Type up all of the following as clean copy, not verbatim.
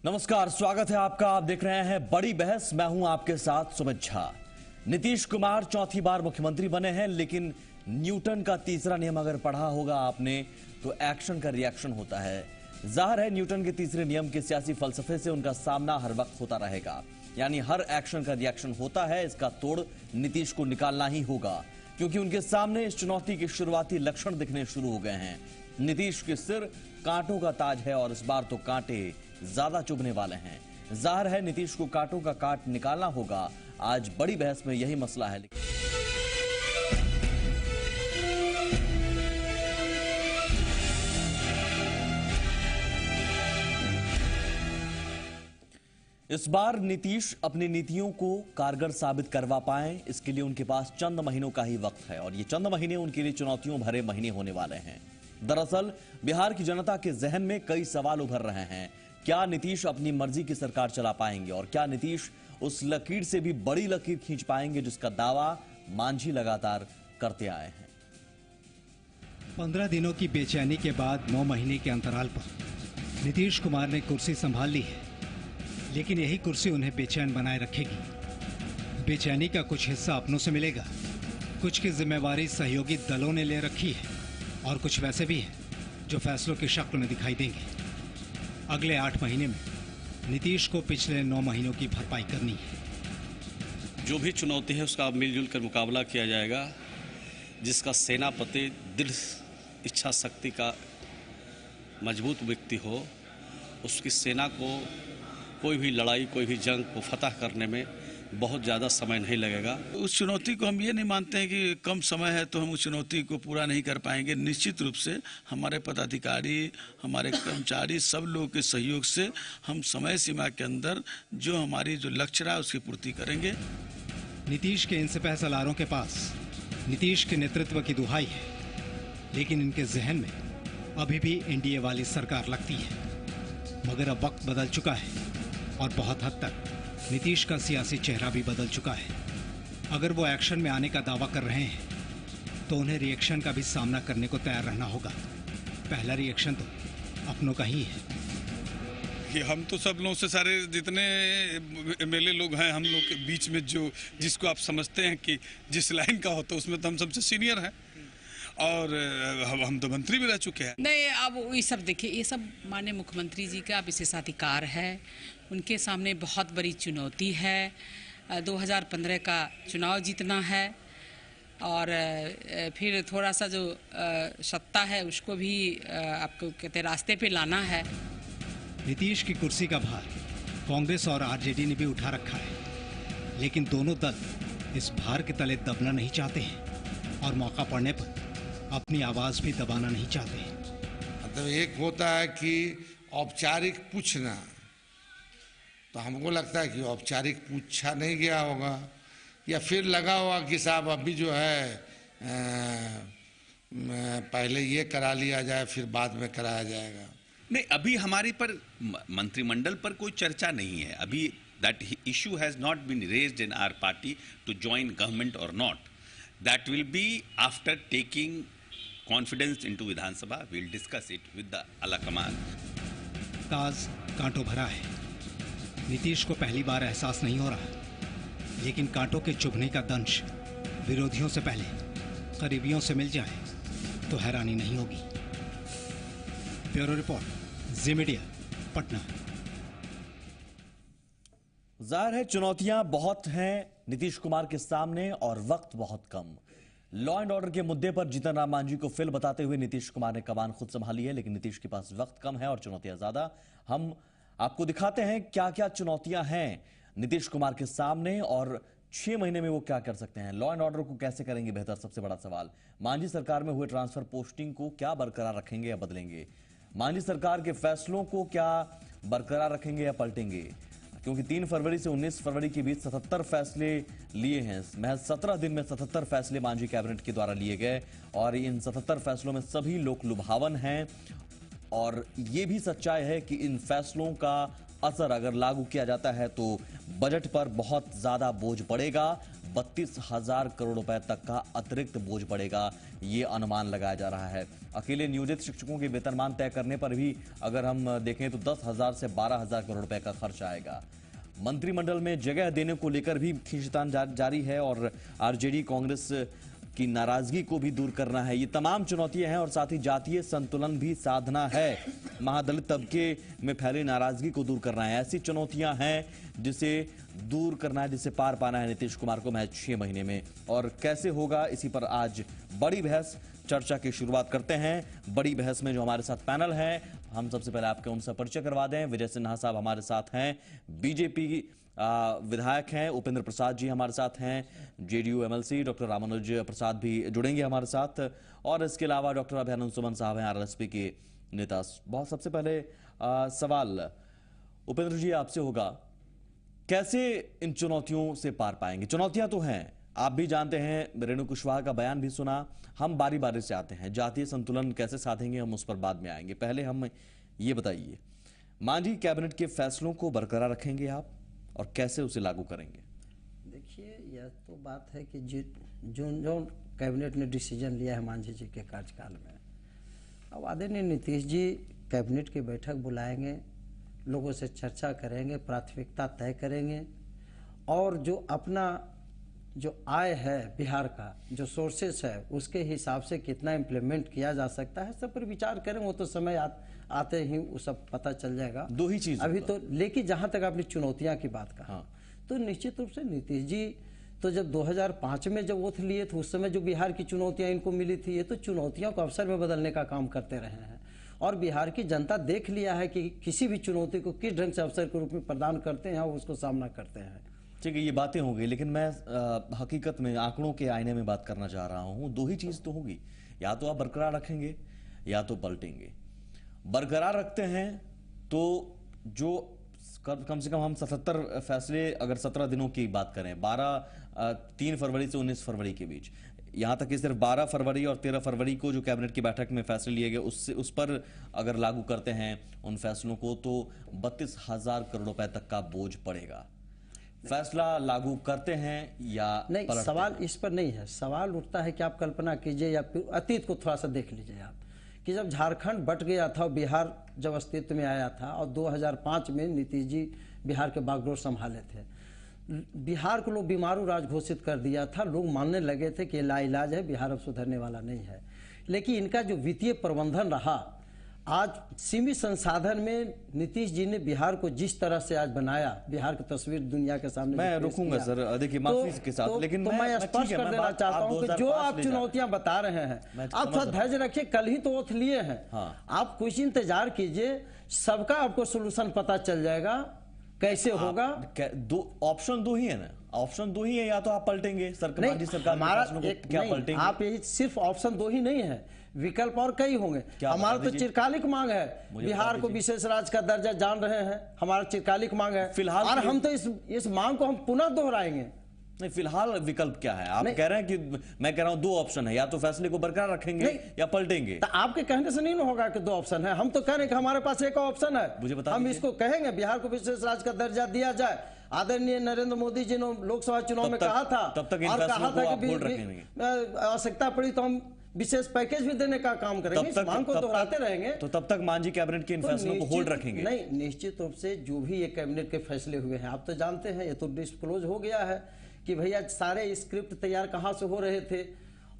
नमस्कार, स्वागत है आपका। आप देख रहे हैं बड़ी बहस। मैं हूं आपके साथ सुमित झा। नीतीश कुमार चौथी बार मुख्यमंत्री बने हैं, लेकिन न्यूटन का तीसरा नियम अगर पढ़ा होगा आपने तो एक्शन का रिएक्शन होता है। जाहिर है न्यूटन के तीसरे नियम के सियासी फलसफे से उनका सामना हर वक्त होता रहेगा, यानी हर एक्शन का रिएक्शन होता है। इसका तोड़ नीतीश को निकालना ही होगा, क्योंकि उनके सामने इस चुनौती के शुरुआती लक्षण दिखने शुरू हो गए हैं। नीतीश के सिर कांटों का ताज है और इस बार तो कांटे ज्यादा चुभने वाले हैं। जाहिर है नीतीश को कांटों का काट निकालना होगा। आज बड़ी बहस में यही मसला है। इस बार नीतीश अपनी नीतियों को कारगर साबित करवा पाएं, इसके लिए उनके पास चंद महीनों का ही वक्त है और ये चंद महीने उनके लिए चुनौतियों भरे महीने होने वाले हैं। दरअसल बिहार की जनता के जहन में कई सवाल उभर रहे हैं। क्या नीतीश अपनी मर्जी की सरकार चला पाएंगे और क्या नीतीश उस लकीर से भी बड़ी लकीर खींच पाएंगे जिसका दावा मांझी लगातार करते आए हैं। 15 दिनों की बेचैनी के बाद 9 महीने के अंतराल पर नीतीश कुमार ने कुर्सी संभाल ली है, लेकिन यही कुर्सी उन्हें बेचैन बनाए रखेगी। बेचैनी का कुछ हिस्सा अपनों से मिलेगा, कुछ की जिम्मेवारी सहयोगी दलों ने ले रखी है और कुछ वैसे भी हैं जो फैसलों की शक्ल में दिखाई देंगे। अगले 8 महीने में नीतीश को पिछले 9 महीनों की भरपाई करनी है। जो भी चुनौती है उसका मिलजुल कर मुकाबला किया जाएगा। जिसका सेनापति दृढ़ इच्छा शक्ति का मजबूत व्यक्ति हो, उसकी सेना को कोई भी लड़ाई, कोई भी जंग को फतह करने में बहुत ज़्यादा समय नहीं लगेगा। उस चुनौती को हम ये नहीं मानते हैं कि कम समय है तो हम उस चुनौती को पूरा नहीं कर पाएंगे। निश्चित रूप से हमारे पदाधिकारी, हमारे कर्मचारी, सब लोगों के सहयोग से हम समय सीमा के अंदर जो हमारी जो लक्ष्य रहा उसकी पूर्ति करेंगे। नीतीश के इन सिपह सलारों के पास नीतीश के नेतृत्व की दुहाई है, लेकिन इनके जहन में अभी भी एनडीए वाली सरकार लगती है। मगर अब वक्त बदल चुका है और बहुत हद तक नीतीश का सियासी चेहरा भी बदल चुका है। अगर वो एक्शन में आने का दावा कर रहे हैं तो उन्हें रिएक्शन का भी सामना करने को तैयार रहना होगा। पहला रिएक्शन तो अपनों का ही है कि हम तो सब लोगों से, सारे जितने एमएलए लोग हैं हम लोग के बीच में, जो जिसको आप समझते हैं कि जिस लाइन का होता है उसमें तो हम सबसे सीनियर हैं और हम तो मंत्री भी रह चुके हैं। नहीं, अब ये सब देखिए, ये सब माननीय मुख्यमंत्री जी का विशेषाधिकार है। उनके सामने बहुत बड़ी चुनौती है। 2015 का चुनाव जीतना है और फिर थोड़ा सा जो सत्ता है उसको भी आपको कहते रास्ते पे लाना है। नीतीश की कुर्सी का भार कांग्रेस और आरजेडी ने भी उठा रखा है, लेकिन दोनों दल इस भार के तले दबना नहीं चाहते हैं और मौका पड़ने पर अपनी आवाज भी दबाना नहीं चाहते। मतलब एक होता है कि औपचारिक पूछना, तो हमको लगता है कि औपचारिक पूछा नहीं गया होगा या फिर लगा होगा कि साहब अभी जो है पहले ये करा लिया जाए फिर बाद में कराया जाएगा। नहीं, अभी हमारे पर मंत्रिमंडल पर कोई चर्चा नहीं है। अभी that issue has not been raised in our party to join government और not. That will be after taking confidence into Vidhansabha. We will discuss it with the आला कमान। ताज कांटों भरा है। नीतीश को पहली बार एहसास नहीं हो रहा, लेकिन कांटों के चुभने का दंश विरोधियों से पहले करीबियों से मिल जाए तो हैरानी नहीं होगी। ब्यूरो रिपोर्ट, जी मीडिया, पटना। जाहिर है चुनौतियां बहुत हैं नीतीश कुमार के सामने और वक्त बहुत कम। लॉ एंड ऑर्डर के मुद्दे पर जीतन राम मांझी को फेल बताते हुए नीतीश कुमार ने कमान खुद संभाली है, लेकिन नीतीश के पास वक्त कम है और चुनौतियां ज्यादा। हम आपको दिखाते हैं क्या क्या चुनौतियां हैं नीतीश कुमार के सामने और 6 महीने में वो क्या कर सकते हैं। लॉ एंड ऑर्डर को कैसे करेंगे बेहतर, सबसे बड़ा सवाल। मांझी सरकार में हुए ट्रांसफर पोस्टिंग को क्या बरकरार रखेंगे या बदलेंगे। मांझी सरकार के फैसलों को क्या बरकरार रखेंगे या पलटेंगे, क्योंकि 3 फरवरी से 19 फरवरी के बीच 77 फैसले लिए हैं। महज 17 दिन में 77 फैसले मांझी कैबिनेट के द्वारा लिए गए और इन 77 फैसलों में सभी लोक लुभावन हैं और यह भी सच्चाई है कि इन फैसलों का असर अगर लागू किया जाता है तो बजट पर बहुत ज्यादा बोझ पड़ेगा। 32,000 करोड़ रुपए तक का अतिरिक्त बोझ पड़ेगा, ये अनुमान लगाया जा रहा है। अकेले नियोजित शिक्षकों के वेतनमान तय करने पर भी अगर हम देखें तो 10,000 से 12,000 करोड़ रुपए का खर्च आएगा। मंत्रिमंडल में जगह देने को लेकर भी खींचतान जारी है और आरजेडी कांग्रेस की नाराजगी को भी दूर करना है। ये तमाम चुनौतियां हैं और साथ ही जातीय संतुलन भी साधना है। महादलित तबके में फैली नाराजगी को दूर करना है। ऐसी चुनौतियां हैं जिसे दूर करना है, जिसे पार पाना है नीतीश कुमार को महज 6 महीने में। और कैसे होगा, इसी पर आज बड़ी बहस चर्चा की शुरुआत करते हैं। बड़ी बहस में जो हमारे साथ पैनल है, हम सबसे पहले आपके उनसे परिचय करवा दें। विजय सिन्हा साहब हमारे साथ हैं, बीजेपी विधायक हैं। उपेंद्र प्रसाद जी हमारे साथ हैं, जेडीयू एमएलसी। डॉक्टर रामानुज प्रसाद भी जुड़ेंगे हमारे साथ और इसके अलावा डॉक्टर अभयानंद सुमन साहब हैं, आरएसपी के नेता। बहुत सबसे पहले सवाल उपेंद्र जी आपसे होगा, कैसे इन चुनौतियों से पार पाएंगे? चुनौतियां तो हैं, आप भी जानते हैं, रेणु कुशवाहा का बयान भी सुना। हम बारी बारी से आते हैं, जातीय संतुलन कैसे साधेंगे हम उस पर बाद में आएंगे। पहले हम ये बताइए, मांझी कैबिनेट के फैसलों को बरकरार रखेंगे आप और कैसे उसे लागू करेंगे? देखिए, यह तो बात है कि जो कैबिनेट ने डिसीजन लिया है मांझी जी के कार्यकाल में, अब आदरणीय नीतीश जी कैबिनेट की बैठक बुलाएंगे, लोगों से चर्चा करेंगे, प्राथमिकता तय करेंगे और जो अपना जो आय है बिहार का, जो सोर्सेस है, उसके हिसाब से कितना इम्प्लीमेंट किया जा सकता है, सब पर विचार करें। वो तो समय आते ही वो सब पता चल जाएगा। दो ही चीज अभी तो, लेकिन जहां तक आपने चुनौतियां की बात कहा, हाँ। तो निश्चित रूप से नीतीश जी तो जब 2005 में जब ओथ लिए थे, उस समय जो बिहार की चुनौतियां इनको मिली थी, ये तो चुनौतियों को अवसर में बदलने का काम करते रहे हैं और बिहार की जनता देख लिया है कि किसी भी चुनौती को किस ढंग से अवसर के रूप में प्रदान करते हैं और उसको सामना करते हैं। ठीक है, ये बातें हो गई, लेकिन मैं हकीकत में आंकड़ों के आईने में बात करना चाह रहा हूं। दो ही चीज तो होगी, या तो आप बरकरार रखेंगे या तो पलटेंगे। बरकरार रखते हैं तो जो कम से कम हम 77 फैसले, अगर 17 दिनों की बात करें, 3 फरवरी से 19 फरवरी के बीच, यहां तक कि सिर्फ 12 फरवरी और 13 फरवरी को जो कैबिनेट की बैठक में फैसले लिए गए, उस पर अगर लागू करते हैं उन फैसलों को, तो 32,000 करोड़ रुपए तक का बोझ पड़ेगा। फैसला लागू करते हैं या नहीं? सवाल इस पर नहीं है। सवाल उठता है कि आप कल्पना कीजिए या अतीत को थोड़ा सा देख लीजिए आप, कि जब झारखंड बट गया था, बिहार जब अस्तित्व में आया था और 2005 में नीतीश जी बिहार के बागडोर संभाले थे, बिहार को लोग बीमारू राज्य घोषित कर दिया था। लोग मानने लगे थे कि लाइलाज है, बिहार अब सुधरने वाला नहीं है। लेकिन इनका जो वित्तीय प्रबंधन रहा, आज सीमित संसाधन में नीतीश जी ने बिहार को जिस तरह से आज बनाया, बिहार की तस्वीर दुनिया के सामने मैं रुकूंगा सर, देखिए माफी के साथ, लेकिन मैं स्पष्ट कर देना चाहता हूं कि जो आप चुनौतियां बता रहे हैं, आप थोड़ा धैर्य रखिए। कल ही तो ओथ लिए हैं, आप कुछ इंतजार कीजिए, सबका आपको सोल्यूशन पता चल जाएगा कैसे होगा। दो ऑप्शन दो ही है ना, ऑप्शन दो ही है, या तो आप पलटेंगे सरकार, हमारा क्या पलटेंगे? आप यही सिर्फ ऑप्शन दो ही नहीं है, विकल्प और कई होंगे। हमारा तो चिरकालिक मांग है, बिहार को विशेष राज्य का दर्जा, जान रहे हैं, हमारा चिरकालिक मांग है फिलहाल, और हम तो इस मांग को हम पुनः दोहराएंगे। नहीं, फिलहाल विकल्प क्या है? आप कह रहे हैं कि मैं कह रहा हूं दो ऑप्शन है, या तो फैसले को बरकरार रखेंगे या पलटेंगे। तो आपके कहने से नहीं होगा कि दो ऑप्शन है। हम तो कह रहे हैं कि हमारे पास एक ऑप्शन है, मुझे बता, हम इसको कहेंगे बिहार को विशेष राज्य का दर्जा दिया जाए। आदरणीय नरेंद्र मोदी जी ने लोकसभा चुनाव में कहा था, तब तक और कहा था कि आवश्यकता पड़ी तो हम विशेष पैकेज भी देने का काम करेंगे। इस मांग को दोहराते रहेंगे। तो तब तक मांझी कैबिनेट के इन फैसलों को होल्ड रखेंगे? नहीं, निश्चित रूप से जो भी ये कैबिनेट के फैसले हुए हैं, आप तो जानते हैं, ये तो डिस्क्लोज हो गया है कि भैया सारे स्क्रिप्ट तैयार कहां से हो रहे थे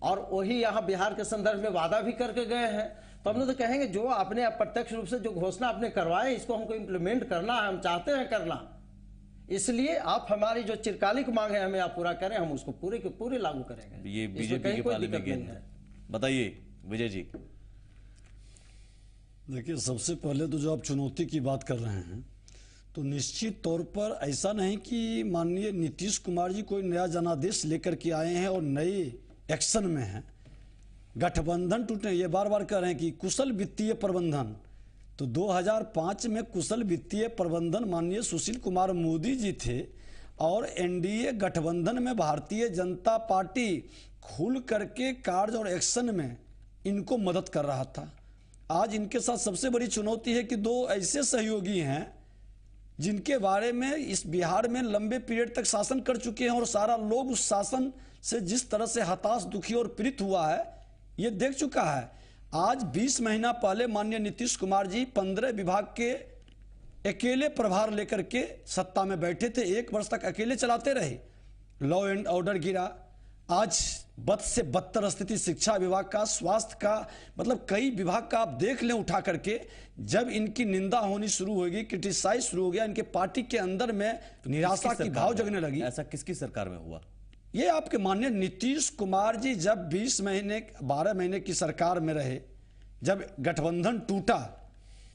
और वही यहां बिहार के संदर्भ में वादा भी करके गए हैं। तो हम लोग तो कहेंगे जो आपने अप्रत्यक्ष रूप से जो घोषणा आपने करवाए, इसको हमको इम्प्लीमेंट करना है, हम चाहते हैं करना। इसलिए आप हमारी जो चिरकालिक मांग है हमें आप पूरा करें, हम उसको पूरे के पूरे लागू करेंगे। ये बीजेपी के पाले में गेंद है। बताइए विजय जी। देखिए, सबसे पहले तो जो आप चुनौती की बात कर रहे हैं, तो निश्चित तौर पर ऐसा नहीं कि माननीय नीतीश कुमार जी कोई नया जनादेश लेकर के आए हैं और नए एक्शन में हैं। गठबंधन टूटने, ये बार बार कह रहे हैं कि कुशल वित्तीय प्रबंधन, तो 2005 में कुशल वित्तीय प्रबंधन माननीय सुशील कुमार मोदी जी थे और एनडीए गठबंधन में भारतीय जनता पार्टी खुल करके कार्य और एक्शन में इनको मदद कर रहा था। आज इनके साथ सबसे बड़ी चुनौती है कि दो ऐसे सहयोगी हैं जिनके बारे में इस बिहार में लंबे पीरियड तक शासन कर चुके हैं और सारा लोग उस शासन से जिस तरह से हताश, दुखी और पीड़ित हुआ है ये देख चुका है। आज 20 महीना पहले माननीय नीतीश कुमार जी 15 विभाग के अकेले प्रभार लेकर के सत्ता में बैठे थे, 1 वर्ष तक अकेले चलाते रहे। लॉ एंड ऑर्डर गिरा, आज बद से बदतर स्थिति शिक्षा विभाग का, स्वास्थ्य का, मतलब कई विभाग का आप देख लें उठा करके। जब इनकी निंदा होनी शुरू होगी, क्रिटिसाइज शुरू हो गया, इनके पार्टी के अंदर में निराशा की भाव जगने लगी। ऐसा किसकी सरकार में हुआ? ये आपके माननीय नीतीश कुमार जी जब 20 महीने 12 महीने की सरकार में रहे, जब गठबंधन टूटा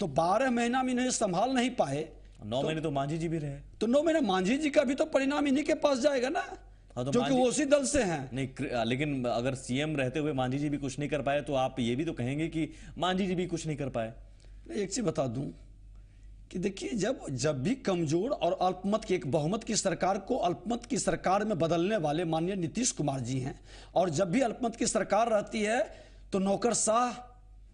तो 12 महीना में इन्हें संभाल नहीं पाए। 9 महीने तो मांझी जी भी रहे। तो 9 महीने मांझी जी का भी तो परिणाम इन्हीं के पास जाएगा ना, तो जो कि वो उसी दल से हैं। नहीं, लेकिन अगर सीएम रहते हुए मांझी जी भी कुछ नहीं कर पाए तो आप ये भी तो कहेंगे कि मांझी जी भी कुछ नहीं कर पाए। एक चीज बता दूं कि देखिए, जब भी कमजोर और अल्पमत की, एक बहुमत की सरकार को अल्पमत की सरकार में बदलने वाले माननीय नीतीश कुमार जी हैं, और जब भी अल्पमत की सरकार रहती है तो नौकरशाह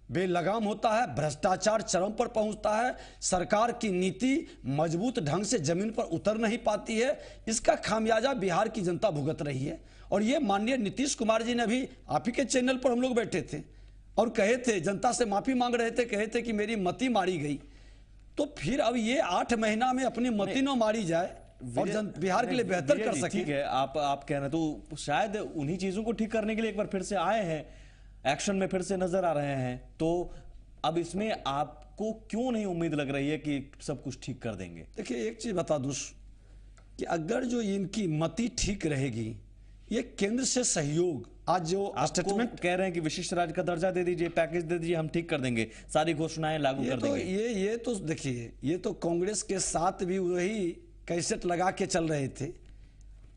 बेलगाम होता है, भ्रष्टाचार चरम पर पहुंचता है, सरकार की नीति मजबूत ढंग से जमीन पर उतर नहीं पाती है। इसका खामियाजा बिहार की जनता भुगत रही है। और ये माननीय नीतीश कुमार जी ने भी, आप ही के चैनल पर हम लोग बैठे थे और कहे थे, जनता से माफी मांग रहे थे, कहे थे कि मेरी मती मारी गई। तो फिर अब ये 8 महीना में अपनी मती न मारी जाए और बिहार के लिए बेहतर कर सके। ठीक है, आप कह रहे हैं, तो शायद उन्हीं चीजों को ठीक करने के लिए एक बार फिर से आए हैं, एक्शन में फिर से नजर आ रहे हैं। तो अब इसमें आपको क्यों नहीं उम्मीद लग रही है कि सब कुछ ठीक कर देंगे? देखिए, एक चीज बता दूं कि अगर जो इनकी मति ठीक रहेगी, ये केंद्र से सहयोग, आज जो स्टेटमेंट कह रहे हैं कि विशिष्ट राज्य का दर्जा दे दीजिए, पैकेज दे दीजिए, हम ठीक कर देंगे, सारी घोषणाएं लागू कर देंगे। ये तो देखिए, ये तो कांग्रेस के साथ भी वही कैसेट लगा के चल रहे थे।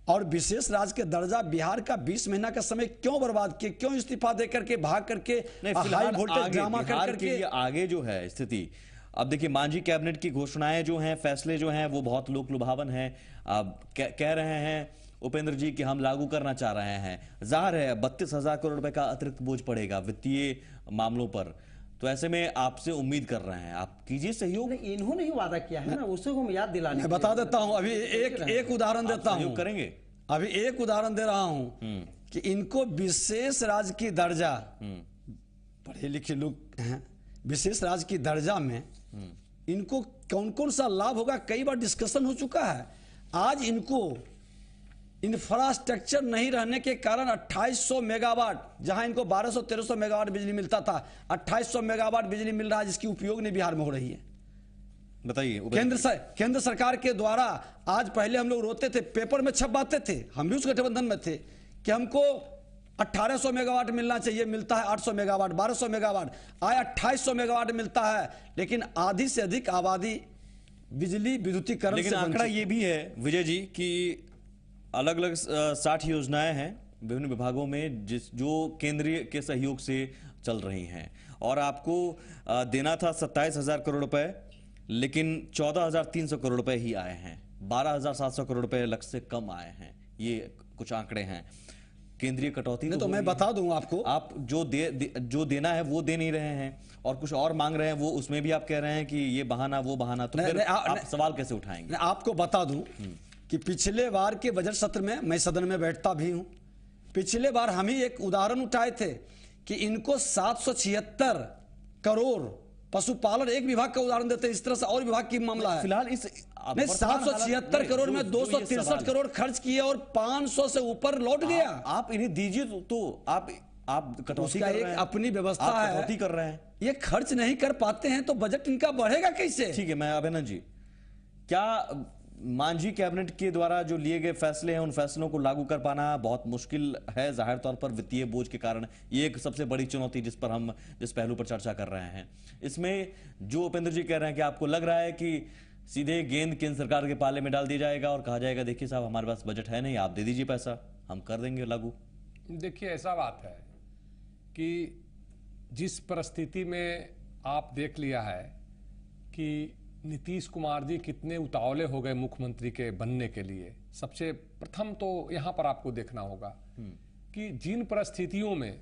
और विशेष राज्य के दर्जा, बिहार का 20 महीना का समय क्यों बर्बाद किए, क्यों इस्तीफा दे करके भाग करके हाई वोल्टेज ड्रामा करके आगे जो है स्थिति। अब देखिए, मांझी कैबिनेट की घोषणाएं जो हैं, फैसले जो हैं, वो बहुत लोक लुभावन हैं। अब कह रहे हैं उपेंद्र जी कि हम लागू करना चाह रहे हैं। जाहिर है 32,000 करोड़ रुपए का अतिरिक्त बोझ पड़ेगा वित्तीय मामलों पर। तो ऐसे में आपसे उम्मीद कर रहे हैं, आप कीजिए सहयोग। नहीं, इन्होंने ही वादा किया है ना, उसे हम याद दिलाने। मैं बता देता हूं, अभी एक उदाहरण देता हूं, करेंगे। अभी एक उदाहरण दे रहा हूं कि इनको विशेष राज्य की दर्जा, पढ़े लिखे लोग हैं, विशेष राज्य की दर्जा में इनको कौन कौन सा लाभ होगा, कई बार डिस्कशन हो चुका है। आज इनको इंफ्रास्ट्रक्चर नहीं रहने के कारण 2800 मेगावाट, जहां इनको 1200-1300 मेगावाट बिजली मिलता था, 2800 मेगावाट बिजली मिल रहा है, जिसकी उपयोग नहीं बिहार में हो रही है। बताइए। केंद्र सरकार के द्वारा, आज पहले हम लोग रोते थे, पेपर में छपवाते थे, हम भी उस गठबंधन में थे, कि हमको 1800 मेगावाट मिलना चाहिए, मिलता है 800 मेगावाट, 1200 मेगावाट, आया 2800 मेगावाट मिलता है। लेकिन आधी से अधिक आबादी बिजली विद्युतीकरण। लेकिन आंकड़ा ये भी है विजय जी कि अलग अलग 60 योजनाएं हैं विभिन्न विभागों में, जो केंद्रीय के सहयोग से चल रही हैं, और आपको देना था 27,000 करोड़ रुपए, लेकिन 14,300 करोड़ रुपए ही आए हैं। 12,700 करोड़ रुपए लक्ष्य से कम आए हैं। ये कुछ आंकड़े हैं। केंद्रीय कटौती तो मैं बता दूं आपको, आप जो देना है वो दे नहीं रहे हैं, और कुछ और मांग रहे हैं, वो उसमें भी आप कह रहे हैं कि ये बहाना वो बहाना। तो फिर आप सवाल कैसे उठाएंगे? आपको बता दूं कि पिछले बार के बजट सत्र में, मैं सदन में बैठता भी हूं, पिछले बार हम ही एक उदाहरण उठाए थे कि इनको 776 करोड़, पशुपालन एक विभाग का उदाहरण देते हैं, इस तरह से और विभाग की मामला है। फिलहाल इस 776 करोड़ में 263 करोड़ खर्च किए और 500 से ऊपर लौट गया। आप इन्हें दीजिए तो आप कटौती कर रहे हैं, अपनी व्यवस्था है, कटौती कर रहे हैं। ये खर्च नहीं कर पाते हैं तो बजट इनका बढ़ेगा कैसे? ठीक है, मैं अभिनंदन जी, क्या मांझी कैबिनेट के द्वारा जो लिए गए फैसले हैं, उन फैसलों को लागू कर पाना बहुत मुश्किल है जाहिर तौर पर वित्तीय बोझ के कारण? ये एक सबसे बड़ी चुनौती जिस पहलू पर चर्चा कर रहे हैं। इसमें जो उपेंद्र जी कह रहे हैं कि आपको लग रहा है कि सीधे गेंद केंद्र सरकार के पाले में डाल दिया जाएगा और कहा जाएगा देखिए साहब, हमारे पास बजट है नहीं, आप दे दीजिए पैसा, हम कर देंगे लागू। देखिए, ऐसा बात है कि जिस परिस्थिति में आप देख लिया है कि नीतीश कुमार जी कितने उतावले हो गए मुख्यमंत्री के बनने के लिए। सबसे प्रथम तो यहां पर आपको देखना होगा कि जिन परिस्थितियों में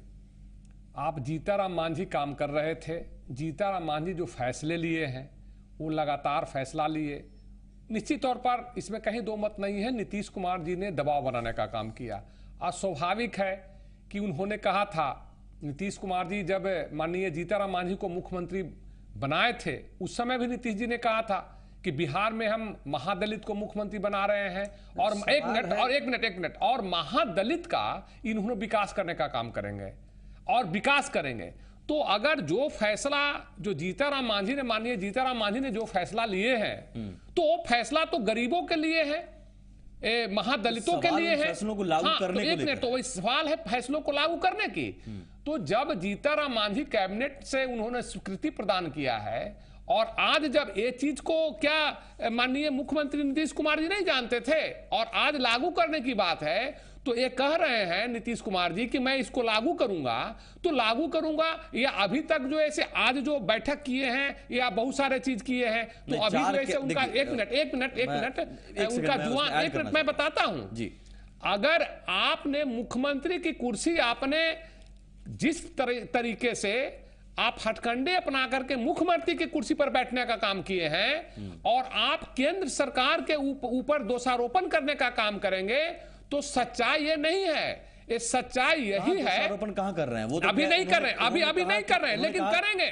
आप जीताराम मांझी काम कर रहे थे, जीताराम मांझी जो फैसले लिए हैं, वो लगातार फैसला लिए, निश्चित तौर पर इसमें कहीं दो मत नहीं है, नीतीश कुमार जी ने दबाव बनाने का काम किया। आज स्वाभाविक है कि उन्होंने कहा था, नीतीश कुमार जी जब माननीय जीतनराम मांझी को मुख्यमंत्री बनाए थे, उस समय भी नीतीश जी ने कहा था कि बिहार में हम महादलित को मुख्यमंत्री बना रहे हैं और एक मिनट और महादलित का इन्होंने विकास करने का काम करेंगे और विकास करेंगे। तो अगर जो फैसला जो जीतनराम मांझी ने, माननीय जीतनराम मांझी ने जो फैसला लिए हैं, तो वो फैसला तो गरीबों के लिए है, महादलितों के लिए है। फैसलों को लागू करने तो एक मिनट, तो वही सवाल है फैसलों को लागू करने की। तो जब जीतनराम मांझी कैबिनेट से उन्होंने स्वीकृति प्रदान किया है और आज जब ये चीज को क्या माननीय मुख्यमंत्री नीतीश कुमार जी नहीं जानते थे और आज लागू करने की बात है, तो ये कह रहे हैं नीतीश कुमार जी कि मैं इसको लागू करूंगा, तो लागू करूंगा या अभी तक जो ऐसे आज जो बैठक किए हैं या बहुत सारे चीज किए हैं, तो अभी जो ऐसे उनका एक मिनट उनका जुआ, एक मिनट मैं बताता हूं जी। अगर आपने मुख्यमंत्री की कुर्सी आपने जिस तरीके से आप हथकंडे अपना करके मुख्यमंत्री की कुर्सी पर बैठने का काम किए हैं और आप केंद्र सरकार के ऊपर दोषारोपण करने का काम करेंगे, तो सच्चाई ये नहीं है। ये सच्चाई यही है। आरोपण कहाँ कर रहे हैं वो? तो अभी नहीं कर रहे, अभी नहीं कर रहे, लेकिन करेंगे।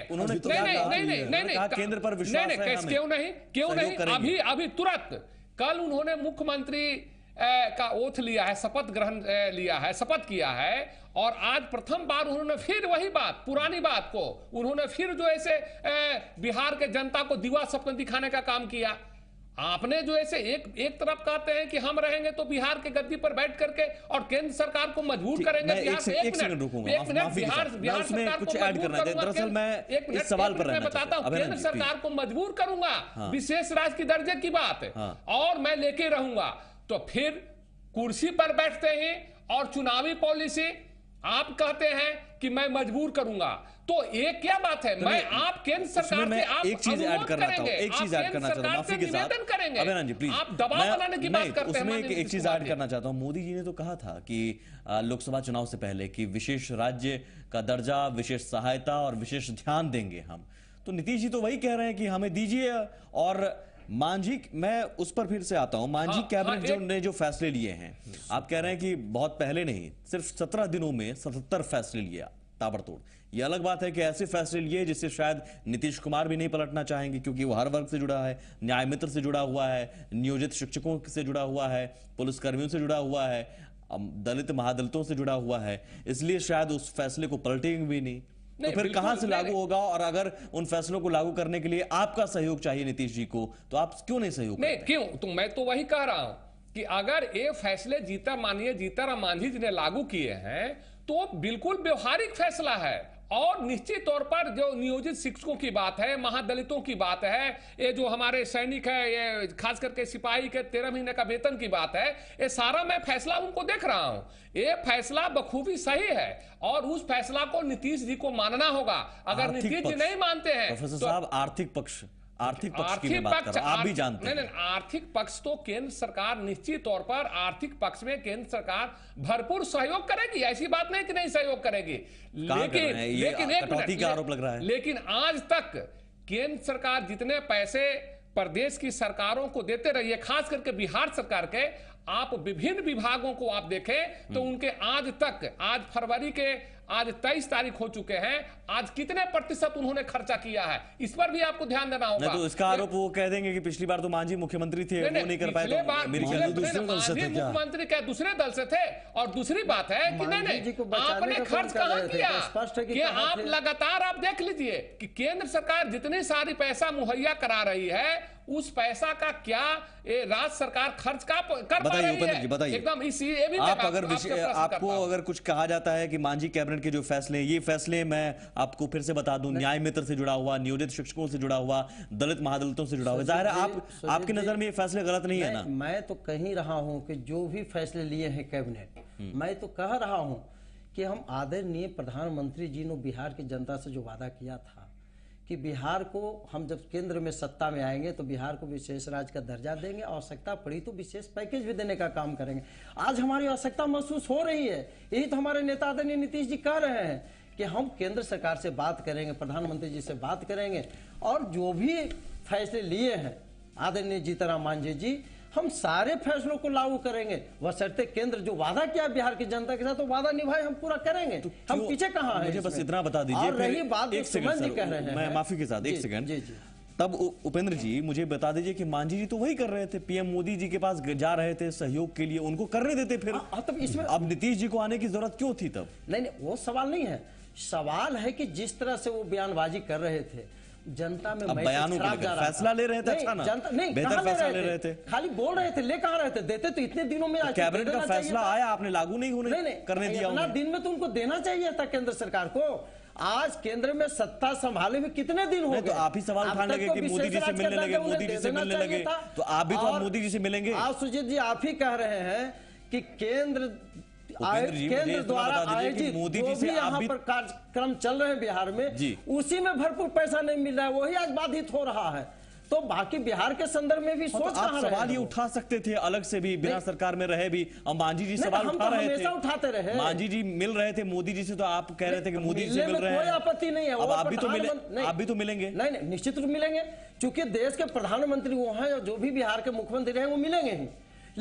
नहीं, केंद्र पर विश्वास है हमें। क्यों नहीं? अभी तुरंत कल उन्होंने मुख्यमंत्री का ओथ लिया है, शपथ ग्रहण लिया है, शपथ किया है और आज प्रथम बार उन्होंने फिर वही बात, पुरानी बात को उन्होंने फिर जो ऐसे बिहार के जनता को दिवा सपन दिखाने का काम किया। आपने जो ऐसे एक तरफ कहते हैं कि हम रहेंगे तो बिहार के गद्दी पर बैठ करके और केंद्र सरकार को मजबूर करेंगे। एक सेकंड रुकूंगा, बिहार सरकार कुछ ऐड करना है। दरअसल मैं इस सवाल पर रहना बताता हूं, केंद्र सरकार को मजबूर करूंगा, विशेष राज्य की दर्जे की बात है और मैं लेके रहूंगा। तो फिर कुर्सी पर बैठते हैं और चुनावी पॉलिसी आप कहते हैं कि मैं मजबूर करूंगा, तो ये क्या बात है? मैं आप केंद्र सरकार से आप एक चीज ऐड करना चाहता हूं, एक चीज ऐड करना चाहता हूं माफी के साथ अभिनंदन जी प्लीज, आप दबाव बनाने की बात करते हैं। उसमें एक चीज ऐड करना चाहता हूं। मोदी जी ने तो कहा था कि लोकसभा चुनाव से पहले कि विशेष राज्य का दर्जा, विशेष सहायता और विशेष ध्यान देंगे हम। तो नीतीश जी तो वही कह रहे हैं कि हमें दीजिए। और मांझी, मैं उस पर फिर से आता हूं, मांझी कैबिनेट ने जो फैसले लिए हैं, आप कह रहे हैं कि बहुत पहले नहीं, सिर्फ 17 दिनों में 77 फैसले लिए ताबड़तोड़। ये अलग बात है कि ऐसे फैसले लिए जिससे शायद नीतीश कुमार भी नहीं पलटना चाहेंगे, क्योंकि वो हर वर्ग से जुड़ा है, न्याय मित्र से जुड़ा हुआ है, नियोजित शिक्षकों से जुड़ा हुआ है, पुलिसकर्मियों से जुड़ा हुआ है, दलित महादलितों से जुड़ा हुआ है, इसलिए शायद उस फैसले को पलटेंगे भी नहीं। तो फिर कहां से लागू होगा? और अगर उन फैसलों को लागू करने के लिए आपका सहयोग चाहिए नीतीश जी को, तो आप क्यों नहीं सहयोग नहीं क्यों? तो मैं तो वही कह रहा हूं कि अगर ये फैसले माननीय जीतनराम मांझी जी ने लागू किए हैं तो बिल्कुल व्यवहारिक फैसला है और निश्चित तौर पर जो नियोजित शिक्षकों की बात है, महादलितों की बात है, ये जो हमारे सैनिक है, ये खास करके सिपाही के 13 महीने का वेतन की बात है, ये सारा मैं फैसला उनको देख रहा हूं। ये फैसला बखूबी सही है और उस फैसला को नीतीश जी को मानना होगा। अगर नीतीश जी नहीं मानते हैं, प्रोफेसर साहब आर्थिक पक्ष की मैं बात कर रहा हूं, आप भी जानते हैं। नहीं, आर्थिक पक्ष तो केंद्र सरकार निश्चित तौर पर आर्थिक पक्ष में केंद्र सरकार भरपूर सहयोग करेगी, ऐसी बात नहीं कि नहीं सहयोग करेगी। लेकिन कटौती का आरोप लग रहा है। लेकिन आज तक केंद्र सरकार जितने पैसे प्रदेश की सरकारों को देते रही है, खास करके बिहार सरकार के, आप विभिन्न विभागों को आप देखें तो उनके आज तक, आज फरवरी के आज 23 तारीख हो चुके हैं, आज कितने प्रतिशत उन्होंने खर्चा किया है, इस पर भी आपको ध्यान देना होगा। तो इसका आरोप वो कह देंगे कि पिछली बार तो मांझी मुख्यमंत्री थे, वो नहीं कर पाए, तो मेरी ख्याल दूसरे दल से थे। मुख्यमंत्री क्या दूसरे दल से थे? और दूसरी बात है कि नहीं, आपने खर्च कहां किया? कि आप लगातार आप देख लीजिए कि केंद्र सरकार जितनी सारी पैसा मुहैया करा रही है, उस पैसा का क्या राज्य सरकार खर्च कर पा रही है? बताइए एकदम इसी आपको अगर कुछ कहा जाता है कि मांझी कैबिनेट के जो फैसले, ये फैसले मैं आपको फिर से बता दूं, न्याय मित्र से जुड़ा हुआ, नियोजित शिक्षकों से जुड़ा हुआ, दलित महादलितों से जुड़ा हुआ, जाहिर है आपकी नजर में ये फैसले गलत नहीं है ना? मैं तो कह रहा हूं कि जो भी फैसले लिए हैं कैबिनेट, मैं तो कह रहा हूं कि हम आदरणीय प्रधानमंत्री जी ने बिहार की जनता से जो वादा किया था कि बिहार को हम जब केंद्र में सत्ता में आएंगे तो बिहार को विशेष राज्य का दर्जा देंगे, आवश्यकता पड़ी तो विशेष पैकेज भी देने का काम करेंगे। आज हमारी आवश्यकता महसूस हो रही है, यही तो हमारे नेता आदरणीय नीतीश जी कह रहे हैं कि हम केंद्र सरकार से बात करेंगे, प्रधानमंत्री जी से बात करेंगे और जो भी फैसले लिए हैं आदरणीय जीतनराम मांझी जी, हम सारे फैसलों को लागू करेंगे, बशर्ते केंद्र जो वादा किया बिहार की जनता के साथ तो वादा निभाए, हम पूरा करेंगे। हम पीछे कहाँ हैं? मुझे बस इतना बता दीजिए। और रही बात एक सेकंड जी कह रहे हैं, मैं माफी के साथ एक सेकंड। जी जी तब उपेंद्र जी मुझे बता दीजिए कि मांझी जी तो वही कर रहे थे, पीएम मोदी जी के पास जा रहे थे सहयोग के लिए, उनको करने देते फिर। तब इसमें अब नीतीश जी को आने की जरूरत क्यों थी तब? नहीं, वो सवाल नहीं है। सवाल है कि जिस तरह से वो बयानबाजी कर रहे थे, जनता में बयानों को लेकर फैसला ले रहे थे, अच्छा ना, बेहतर फैसला ले रहे थे। खाली बोल रहे थे, ले कहाँ रहे थे? देते तो इतने दिनों में। कैबिनेट का फैसला आया, आपने लागू नहीं होने करने दिया। इतना दिन में तो उनको देना चाहिए था केंद्र सरकार को। आज केंद्र में सत्ता संभाले हुए कितने दिन हो गए? तो आप ही सवाल उठाने लगे कि मोदी जी से मिलने लगे, मोदी जी से मिलने लगे, तो आप भी तो अब मोदी जी से मिलेंगे। आप सुजीत जी, आप ही कह रहे हैं कि केंद्र द्वारा आयोजित मोदी जो जी से भी यहाँ पर कार्यक्रम चल रहे हैं बिहार में, उसी में भरपूर पैसा नहीं मिल रहा है, वही आज बाधित हो रहा है। तो बाकी बिहार के संदर्भ में भी सोच आप सवाल ये उठा सकते थे अलग से भी, बिना सरकार में रहे भी। अब मांझी जी सवाल उठा रहे थे, हमेशा उठाते रहे। मांझी जी मिल रहे थे मोदी जी से, तो आप कह रहे थे कि मोदी जी से मिल रहे हैं, कोई आपत्ति नहीं है। अब आप भी तो मिलेंगे। नहीं, निश्चित रूप मिलेंगे, क्योंकि देश के प्रधानमंत्री वो हैं, जो भी बिहार के मुख्यमंत्री हैं वो मिलेंगे ही।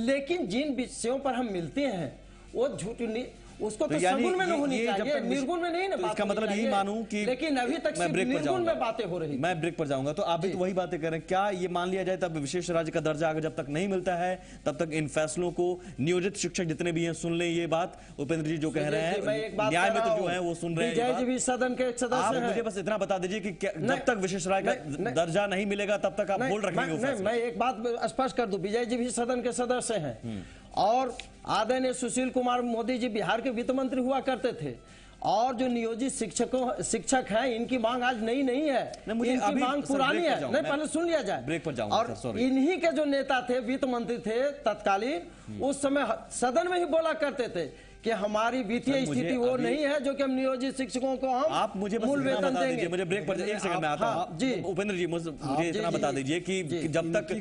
लेकिन जिन विषयों पर हम मिलते हैं वो झूठी, उसको तो सगुन में नहीं होनी चाहिए, निर्गुण में नहीं ना। तो इसका मतलब यही मानूं कि, लेकिन अभी तक निर्गुण में बातें हो रही। मैं ब्रेक पर जाऊंगा, तो आप भी तो वही बातें करें। क्या ये मान लिया जाए तब विशेष राज्य का दर्जा अगर जब तक नहीं मिलता है तब तक इन फैसलों को नियोजित शिक्षक जितने भी हैं सुन लें ये बात? उपेंद्र जी जो कह रहे हैं, न्याय में तो जो है वो सुन रहे हैं। विजय जी भी सदन के सदस्य हैं। आप मुझे बस इतना बता दीजिए कि जब तक विशेष राज्य का दर्जा नहीं मिलेगा तब तक आप बोल रखेंगे? मैं एक बात स्पष्ट कर दूं, विजय जी भी सदन के सदस्य हैं और आदरणीय सुशील कुमार मोदी जी बिहार के वित्त मंत्री हुआ करते थे। और जो नियोजित शिक्षक हैं, इनकी मांग आज नई नहीं है, इनकी मांग पुरानी है। नहीं, पहले सुन लिया जाए। ब्रेक पर जाऊंगा। और इन्हीं के जो नेता थे, वित्त मंत्री थे तत्कालीन, उस समय सदन में ही बोला करते थे कि हमारी वित्तीय स्थिति वो नहीं है जो कि हम नियोजित शिक्षकों को हम आप मुझे मूल वेतन देंगे। मुझे ब्रेक पर एक सेकंड में आता हूं जी। उपेंद्र जी मुझे इतना बता दीजिए कि जब तक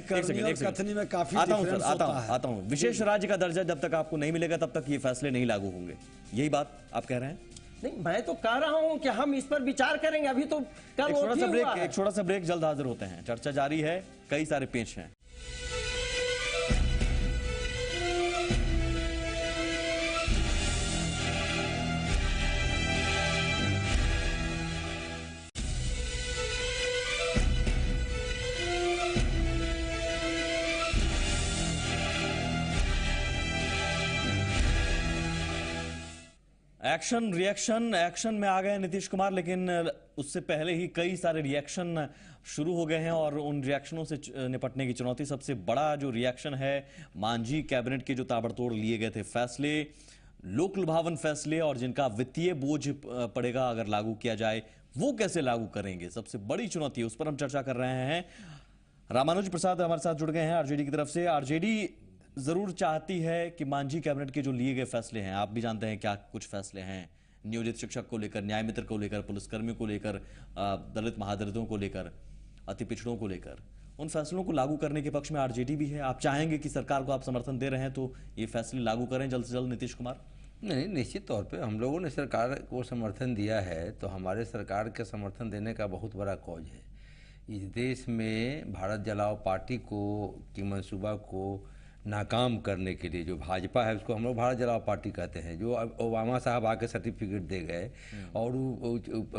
कथनी में काफी आता हूं, विशेष राज्य का दर्जा जब तक आपको नहीं मिलेगा तब तक ये फैसले नहीं लागू होंगे, यही बात आप कह रहे हैं? नहीं, मैं तो कह रहा हूं कि हम इस पर विचार करेंगे। अभी तो एक छोटा सा ब्रेक, जल्द हाजिर होते हैं। चर्चा जारी है, कई सारे पेश हैं। एक्शन एक्शन में आ गए नीतीश कुमार, लेकिन उससे पहले ही कई सारे रिएक्शन शुरू हो गए हैं और उन रिएक्शनों से निपटने की चुनौती, सबसे बड़ा जो रिएक्शन है मांझी कैबिनेट के जो ताबड़तोड़ लिए गए थे फैसले, लोक लुभावन फैसले और जिनका वित्तीय बोझ पड़ेगा अगर लागू किया जाए, वो कैसे लागू करेंगे, सबसे बड़ी चुनौती है। उस पर हम चर्चा कर रहे हैं। रामानुज प्रसाद हमारे साथ जुड़ गए हैं आरजेडी की तरफ से। आरजेडी जरूर चाहती है कि मांझी कैबिनेट के जो लिए गए फैसले हैं, आप भी जानते हैं क्या कुछ फैसले हैं, नियोजित शिक्षक को लेकर, न्याय मित्र को लेकर, पुलिसकर्मियों को लेकर, दलित महादलितों को लेकर, अति पिछड़ों को लेकर, उन फैसलों को लागू करने के पक्ष में आरजेडी भी है। आप चाहेंगे कि सरकार को आप समर्थन दे रहे हैं तो ये फैसले लागू करें जल्द से जल्द नीतीश कुमार? नहीं, निश्चित तौर पे हम लोगों ने सरकार को समर्थन दिया है, तो हमारे सरकार के समर्थन देने का बहुत बड़ा कॉज है। इस देश में भारत जलाओ पार्टी को की मंसूबा को नाकाम करने के लिए जो भाजपा है, उसको हम लोग भारत जलाओ पार्टी कहते हैं, जो ओबामा साहब आके सर्टिफिकेट दे गए और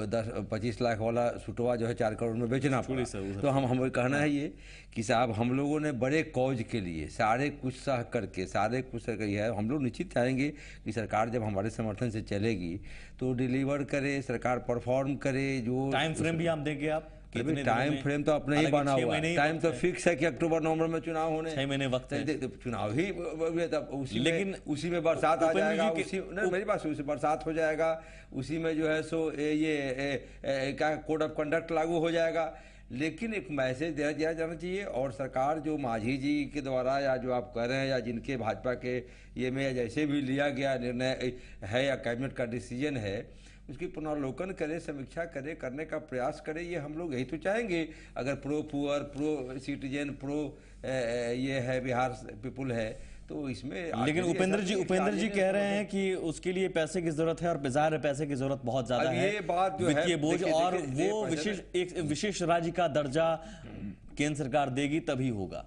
10-25 लाख वाला सुटवा जो है 4 करोड़ में बेचना पड़ा। तो हम कहना है ये कि साहब हम लोगों ने बड़े कॉज के लिए सारे कुछ सह करके है, हम लोग निश्चित चाहेंगे कि सरकार जब हमारे समर्थन से चलेगी तो डिलीवर करे, सरकार परफॉर्म करे। जो टाइम फ्रेम भी हम देंगे आप? टाइम फ्रेम तो अपने ही बना हुआ है, टाइम तो फिक्स है कि अक्टूबर नवंबर में चुनाव होने, 6 महीने वक्त है, चुनाव ही लेकिन उसी में बरसात आ जाएगा, मेरी बात, उसी बरसात हो जाएगा, उसी में जो है सो ये क्या कोड ऑफ कंडक्ट लागू हो जाएगा। लेकिन एक मैसेज दिया जाना चाहिए और सरकार जो मांझी जी के द्वारा या जो आप कह रहे हैं या जिनके भाजपा के ये में जैसे भी लिया गया निर्णय है या कैबिनेट का डिसीजन है, उसकी पुनर्लोकन करे, समीक्षा करे, करने का प्रयास करे। ये हम लोग यही तो चाहेंगे। अगर pro poor, pro citizen, pro ये है बिहार पीपुल है तो इसमें। लेकिन उपेंद्र जी कह रहे हैं कि उसके लिए पैसे की जरूरत है और ज़ाहिर पैसे की जरूरत बहुत ज्यादा है, ये बात जो वित्तीय बोझ और वो विशेष राज्य का दर्जा केंद्र सरकार देगी तभी होगा।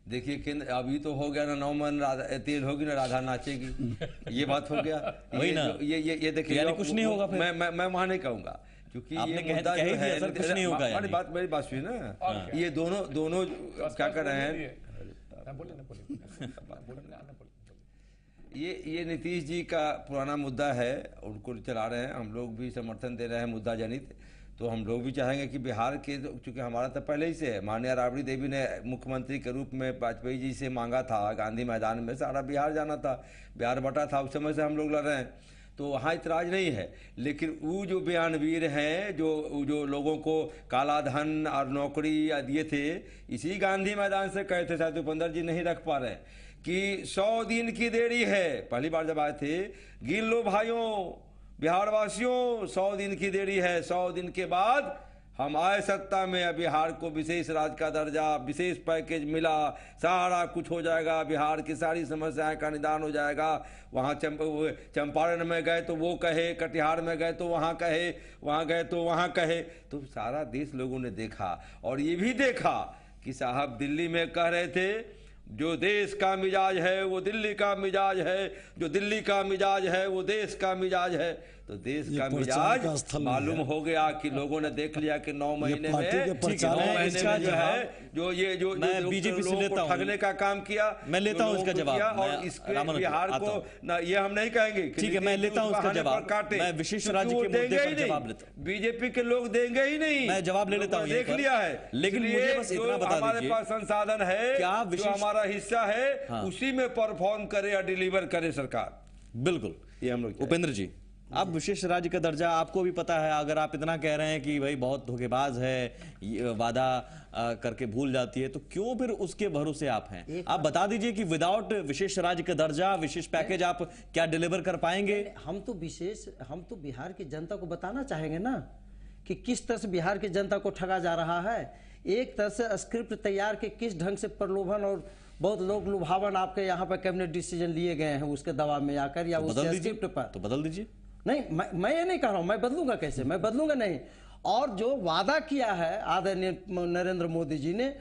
देखिए केंद्र अभी तो हो गया ना, 9 मन तेल होगी ना राधा नाचेगी, ये बात हो गया। वही ना, ये देखिए यानी कुछ नहीं होगा फिर। मैं वहां नहीं कहूंगा, क्योंकि आपने ये मुद्दा कह ही जो दिया है सर, कुछ नहीं होगा यानी। मेरी बात सुनिए ना, ये दोनों क्या कर रहे हैं, ये नीतीश जी का पुराना मुद्दा है, उनको चला रहे हैं, हम लोग भी समर्थन दे रहे हैं मुद्दा जनित। तो हम लोग भी चाहेंगे कि बिहार के, चूंकि हमारा तो पहले ही से है, माननीय राबड़ी देवी ने मुख्यमंत्री के रूप में वाजपेयी जी से मांगा था, गांधी मैदान में सारा बिहार जाना था, बिहार बटा था, उस समय से हम लोग लड़ रहे हैं, तो वहाँ इतराज नहीं है। लेकिन वो जो बयानवीर हैं, जो लोगों को काला धन और नौकरी दिए थे, इसी गांधी मैदान से कहे थे, शायद उपेंद्र जी नहीं रख पा रहे कि 100 दिन की देरी है। पहली बार जब आए थे, गिन लो भाइयों बिहार वासियों, 100 दिन की देरी है, 100 दिन के बाद हम आए सत्ता में, बिहार को विशेष राज्य का दर्जा, विशेष पैकेज मिला, सारा कुछ हो जाएगा, बिहार की सारी समस्याएं का निदान हो जाएगा। वहाँ चंपारण में गए तो वो कहे, कटिहार में गए तो वहाँ कहे, वहाँ गए तो वहाँ कहे, तो सारा देश लोगों ने देखा। और ये भी देखा कि साहब दिल्ली में कह रहे थे, जो देश का मिजाज है वो दिल्ली का मिजाज है, जो दिल्ली का मिजाज है वो देश का मिजाज है। तो देश का मिजाज मालूम हो गया कि लोगों ने देख लिया कि 9 महीने में जो है जो बीजेपी से लेता हूं, ठगने का काम किया, मैं लेता हूं इसका जवाब। और इसके बिहार को ये हम नहीं कहेंगे, ठीक है, मैं लेता हूं इसका जवाब। मैं विशेष राज्य के मुद्दे पर जवाब लेता हूं। बीजेपी के लोग देंगे ही नहीं, मैं जवाब ले लेता हूं, देख लिया है। लेकिन मुझे बस इतना बता दीजिए, हमारे पास संसाधन है, क्या जो हमारा हिस्सा है उसी में परफॉर्म करे या डिलीवर करे सरकार। बिल्कुल, ये हम लोग। उपेंद्र जी, आप विशेष राज्य का दर्जा, आपको भी पता है, अगर आप इतना कह रहे हैं कि भाई बहुत धोखेबाज है, वादा करके भूल जाती है, तो क्यों फिर उसके भरोसे आप हैं? आप बता दीजिए कि विदाउट विशेष राज्य का दर्जा, विशेष पैकेज आप क्या डिलीवर कर पाएंगे? हम तो बिहार की जनता को बताना चाहेंगे ना कि किस तरह से बिहार की जनता को ठगा जा रहा है। एक तरह से स्क्रिप्ट तैयार के किस ढंग से प्रलोभन और बहुत लोग लुभावन आपके यहाँ पर कैबिनेट डिसीजन लिए गए हैं उसके दबाव में आकर, या उसके स्क्रिप्ट पर। तो बदल दीजिए। नहीं, मैं ये नहीं कह रहा हूं, मैं बदलूंगा कैसे, मैं बदलूंगा नहीं। और जो वादा किया है आदरणीय नरेंद्र मोदी जी ने,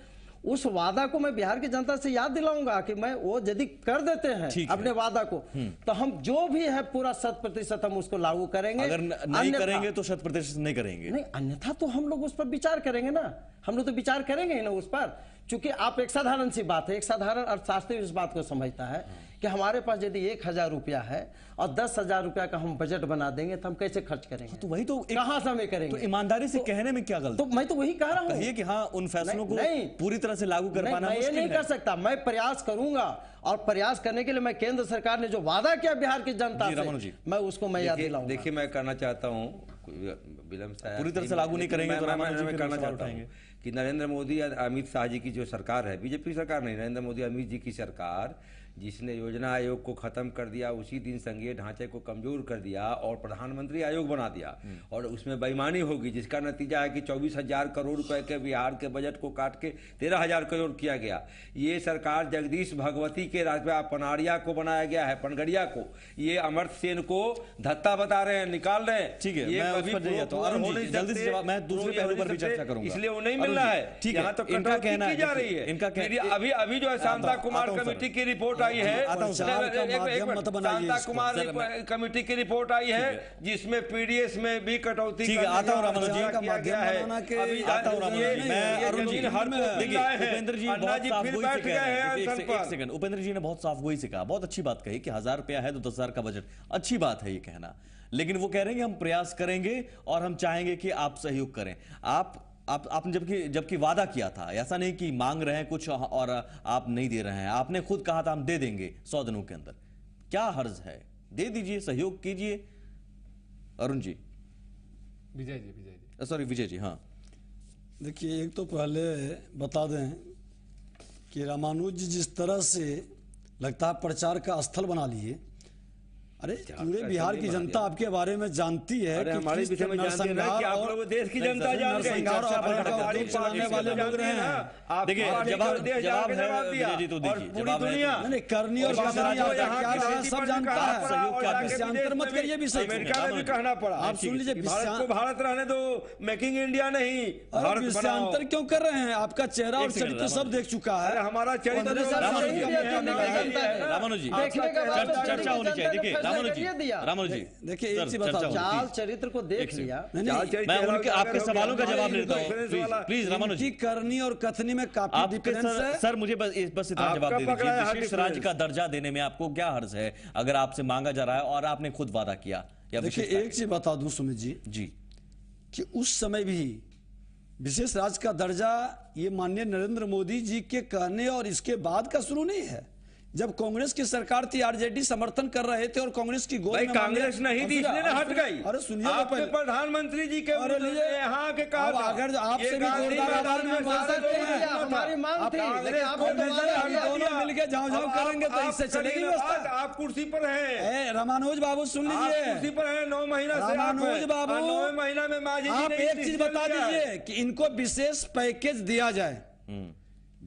उस वादा को मैं बिहार की जनता से याद दिलाऊंगा कि मैं वो यदि कर देते हैं अपने वादा को, तो हम जो भी है पूरा 100% हम उसको लागू करेंगे। अगर नहीं करेंगे तो 100% नहीं करेंगे। नहीं, अन्यथा तो हम लोग उस पर विचार करेंगे ना, हम लोग तो विचार करेंगे ही ना उस पर। चूंकि आप एक साधारण सी बात है, एक साधारण अर्थशास्त्री इस बात को समझता है कि हमारे पास यदि 1000 रुपया है और 10,000 रुपया का हम बजट बना देंगे तो हम कैसे खर्च करेंगे? तो वही तो कहां से हमें करेंगे? तो ईमानदारी से कहने में क्या गलती? तो मैं तो वही कह रहा हूं, कहिए कि हाँ, उन फैसलों को पूरी तरह से लागू कर पाना मुश्किल है। मैं ये नहीं कर सकता, मैं प्रयास करूंगा, और प्रयास करने के लिए मैं केंद्र सरकार ने जो वादा किया बिहार की जनता से, मैं उसको मैं याद दिलाऊंगा। देखिए, मैं कहना चाहता हूँ, विलंब से पूरी तरह से लागू नहीं करेंगे तो मैं कहना चाहता हूँ कि नरेंद्र मोदी या अमित शाह जी की जो सरकार है, बीजेपी सरकार नहीं, नरेंद्र मोदी अमित जी की सरकार, जिसने योजना आयोग को खत्म कर दिया, उसी दिन संघीय ढांचे को कमजोर कर दिया और प्रधानमंत्री आयोग बना दिया, और उसमें बेईमानी होगी, जिसका नतीजा है कि 24,000 करोड़ रुपए के बिहार के बजट को काट के 13,000 करोड़ किया गया। ये सरकार जगदीश भगवती के राजवा पनारिया को बनाया गया है, पनगड़िया को, ये अमर्त्य सेन को धत्ता बता रहे हैं, निकाल रहे हैं। ठीक है, मैं उस पर नहीं जाता हूं, जल्दी से जवाब, मैं दूसरे पहलू पर भी चर्चा करूंगा, इसलिए वो नहीं मिल रहा है। ठीक है, तो इनका कहना जा रही है, इनका अभी जो है शांता कुमार कमेटी की रिपोर्ट आई है, शांता कुमार कमेटी की रिपोर्ट आई है, जिसमें पीडीएस में भी कटौती ठीक है, आता हूं रामन जी का माध्यम बनाना के आता हूं रामन जी, मैं अरुण जी, देखिए उपेंद्र जी बहुत साफ गोई से कह रहे हैं, एक सेकंड, उपेंद्र जी ने बहुत साफ गोई से कहा, बहुत अच्छी बात कही कि 1000 रुपया है तो 10,000 का बजट, अच्छी बात है ये कहना, लेकिन वो कह रहे हैं कि हम प्रयास करेंगे और हम चाहेंगे कि आप सहयोग करें। आपने जबकि वादा किया था, ऐसा नहीं कि मांग रहे हैं कुछ और आप नहीं दे रहे हैं, आपने खुद कहा था हम दे देंगे 100 दिनों के अंदर, क्या हर्ज है, दे दीजिए, सहयोग कीजिए। अरुण जी, विजय जी, सॉरी विजय जी, हाँ देखिए, एक तो पहले बता दें कि रामानुज जी जिस तरह से लगता है प्रचार का स्थल बना लिए, अरे पूरे बिहार की जनता आपके बारे में जानती है कि हमारे किस विषय में जानती है ना कि आप लोग देश की जनता जानते हैं। चलाने वाले लोग रहे हैं। देखिए जवाब है जी, तो देखिए जवाब है करनी और सब जानता है। सहयोग क्या विषयांतर मत करिए विषय अमेरिका में भी कहना पड़ा। आप सुन लीजिए, भारत को भारत रहने दो, मेकिंग इंडिया नहीं, भारत विषयांतर क्यों कर रहे हैं? आपका चेहरा और चरित्र सब देख चुका है। हमारा चरित्र रामानु जी चर्चा होनी चाहिए। देखिए रामानु जी देखिए एक चीज बताओ, चाल चरित्र को देख लिया। मैं उनके आपके सवालों का जवाब लेता हूँ प्लीज रामानु जी। करनी और कथनी में काफी डिफरेंस है। सर मुझे बस इतना जवाब दे दीजिए, विशेष राज्य का दर्जा देने में आपको क्या हर्ज है अगर आपसे मांगा जा रहा है और आपने खुद वादा किया? देखिए एक चीज बता दूं सुमित जी कि उस समय भी विशेष राज्य का दर्जा ये माननीय नरेंद्र मोदी जी के कहने और इसके बाद का शुरू नहीं है। जब कांग्रेस की सरकार थी, आरजेडी समर्थन कर रहे थे और कांग्रेस की गोद में कांग्रेस नहीं थी, इसलिए हट गई। अरे सुनिए, आपके प्रधानमंत्री जी के यहाँ के कहा अगर आपसे भी जोरदार में बोल सकते हैं, हमारी मांग थी, लेकिन आप दोनों मिलकर झाँव करेंगे तो इससे चलेगी व्यवस्था। आप कुर्सी पर हैं, रामानुज बाबू सुन लीजिए, कुर्सी पर हैं 9 महीना से। रामानुज बाबू 9 महीना में मांझी जी आप एक चीज बता दीजिए कि इनको विशेष पैकेज दिया जाए।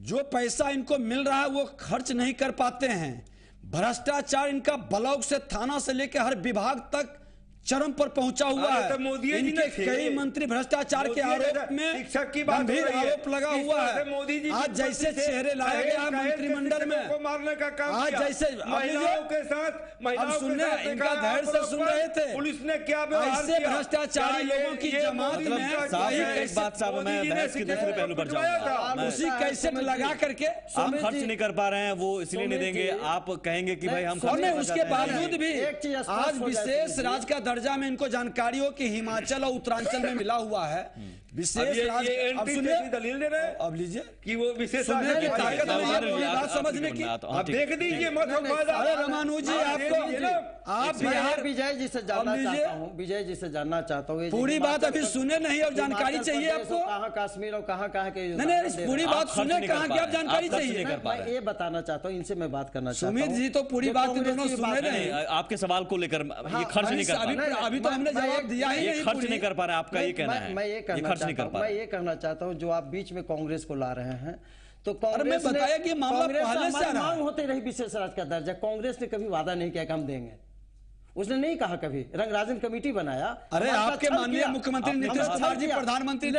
जो पैसा इनको मिल रहा है वो खर्च नहीं कर पाते हैं। भ्रष्टाचार इनका ब्लॉक से थाना से लेकर हर विभाग तक चरम पर पहुंचा हुआ है। इनके कई मंत्री भ्रष्टाचार के आरोप में गंभीर आरोप लगा हुआ है। आज जैसे चेहरे लाए गए हैं मंत्रिमंडल में, मारने का काम आज जैसे महिलाओं के साथ, अब सुनने इनका धैर्य से सुन रहे थे, पुलिस ने क्या ऐसे भ्रष्टाचारी लोगों की जमात में एक बात साहब, मैं बहस के दूसरे पहलू पर जाऊंगा। उसी कैसेट लगा करके आप खर्च नहीं कर पा रहे हैं, वो इसलिए नहीं देंगे। आप कहेंगे कि भाई हम उसके बावजूद भी आज विशेष राज्य का दर्जा में इनको जानकारी हो कि हिमाचल और उत्तरांचल में मिला हुआ है। विशेष दलील दे रहे हैं, अब लीजिए कि वो विशेष सुनने की ताकत नहीं है पूरी बात समझने की। आप देख दीजिए मत। अरे रामानु जी आप बिहार विजय जी से जानना चाहता हूँ, विजय जी से जानना चाहता हूँ, पूरी बात अभी सुने नहीं और जानकारी चाहिए आपको। कहाँ कश्मीर और कहाँ के नहीं, पूरी बात सुने कहाँ की आप जानकारी चाहिए। मैं ये बताना चाहता हूँ, इनसे मैं बात करना चाहता हूँ। सुमित जी तो पूरी बात दोनों सुने नहीं। आपके सवाल को लेकर ये खर्च नहीं कर पा रहे। अभी तो हमने जवाब दिया ही नहीं। खर्च नहीं कर पा रहे, आपका ये कहना है। मैं ये कहना चाहता हूँ जो आप बीच में कांग्रेस को ला रहे हैं, तो कांग्रेस ने बताया कि मामला पहले से मांग होती रही विशेष राज्य का दर्जा। कांग्रेस ने कभी वादा नहीं किया कि हम देंगे, उसने नहीं कहा कभी। रंगराजन कमेटी बनाया। अरे आपके माननीय मुख्यमंत्री नीतीश कुमार जी प्रधानमंत्री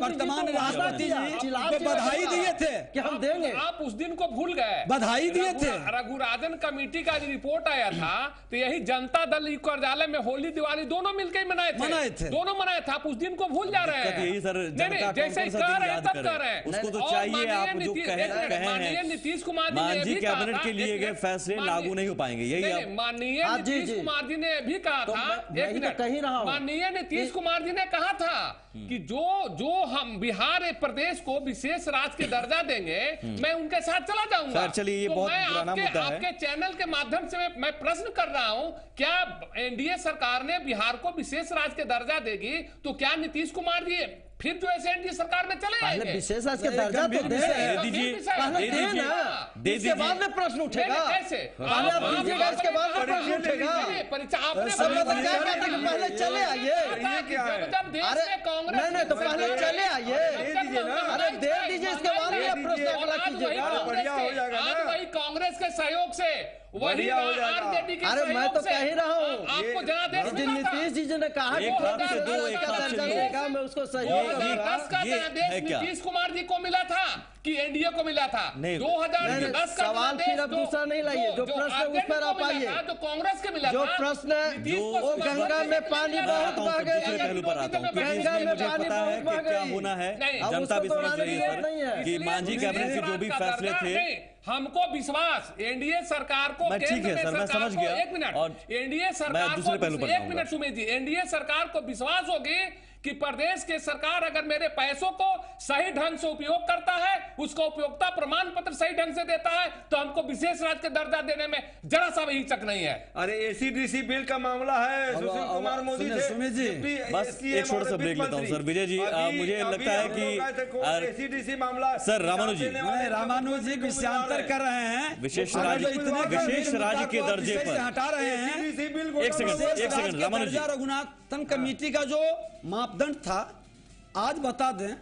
वर्तमान राष्ट्रपति जी को बधाई दिए थे कि हम देंगे। आप उस दिन को भूल गए, बधाई दिए थे। रघुराजन कमेटी का रिपोर्ट आया था तो यही जनता दल कार्यालय में होली दिवाली दोनों मिलकर मनाए थे। दोनों मनाए थे, आप उस दिन को भूल जा रहे हैं। जैसे कह रहे हैं तब कह रहे हैं। उसको तो चाहिए, आप जो कहे नीतीश कुमार जी कैबिनेट के लिए गए फैसले लागू नहीं हो पाएंगे, यही माननीय नीतीश कुमार जी ने भी कहा था। माननीय नीतीश कुमार जी ने कहा था कि जो हम बिहार प्रदेश को विशेष राज्य के दर्जा देंगे, मैं उनके साथ चला जाऊंगा। चलिए ये बहुत पुराना मुद्दा है। आपके चैनल के माध्यम से मैं प्रश्न कर रहा हूं, क्या एनडीए सरकार ने बिहार को विशेष राज्य के दर्जा देगी तो क्या नीतीश कुमार जी फिर जो ऐसे एनडीए सरकार में चले आएंगे? विशेष राज्य का दर्जा तो दे दीजिए, दे इसके बाद में प्रश्न उठेगा। कैसे पहले आप दीजिएगा, इसके बाद में प्रश्न उठेगा। पहले चले आइए। अरे नहीं तो पहले चले आइए। अरे दे दीजिए, इसके बाद में प्रश्न अगला कीजिएगा। आज वही कांग्रेस के सहयोग से वही आरजेडी के अरे मैं तो कह ही रहा हूँ, आपको जनादेश नीतीश जी ने कहा मैं उसको सहयोग करूंगा। 2010 का जनादेश नीतीश कुमार जी को मिला था कि एनडीए को मिला था? 2010 का सवाल फिर अब दूसरा नहीं लाइए, जो प्रश्न उस पर आप आइए। जो कांग्रेस के मिला जो प्रश्न वो गंगा में पानी बहुत बह गया, गंगा में पानी बहुत बह गया होना है। जनता भी समझ रही है कि मांझी कैबिनेट के जो भी फैसले थे, हमको विश्वास एनडीए सरकार को, ठीक है सर, मैं समझ गया। एक मिनट, एनडीए सरकार को, एक मिनट सुमित जी, एनडीए सरकार को विश्वास होगी कि प्रदेश की सरकार अगर मेरे पैसों को सही ढंग से उपयोग करता है, उसका उपयोगिता प्रमाण पत्र सही ढंग से देता है, तो हमको विशेष राज्य का दर्जा देने में जरा सा भी हिचक नहीं है। अरे एसीडीसी बिल का मामला है, सुशील कुमार मोदी थे। सुमित जी, बस एक छोटा सा ब्रेक लेता हूं सर। विजय जी, मुझे लगता है कि एसीडीसी मामला सर रामानुज जी विषयांतर कर रहे हैं, विशेष राज्य के दर्जे पर हटा रहे हैं। एक सेकंड रामानुज जी, रघुनाथन कमेटी का जो मापदंड था, आज बता दें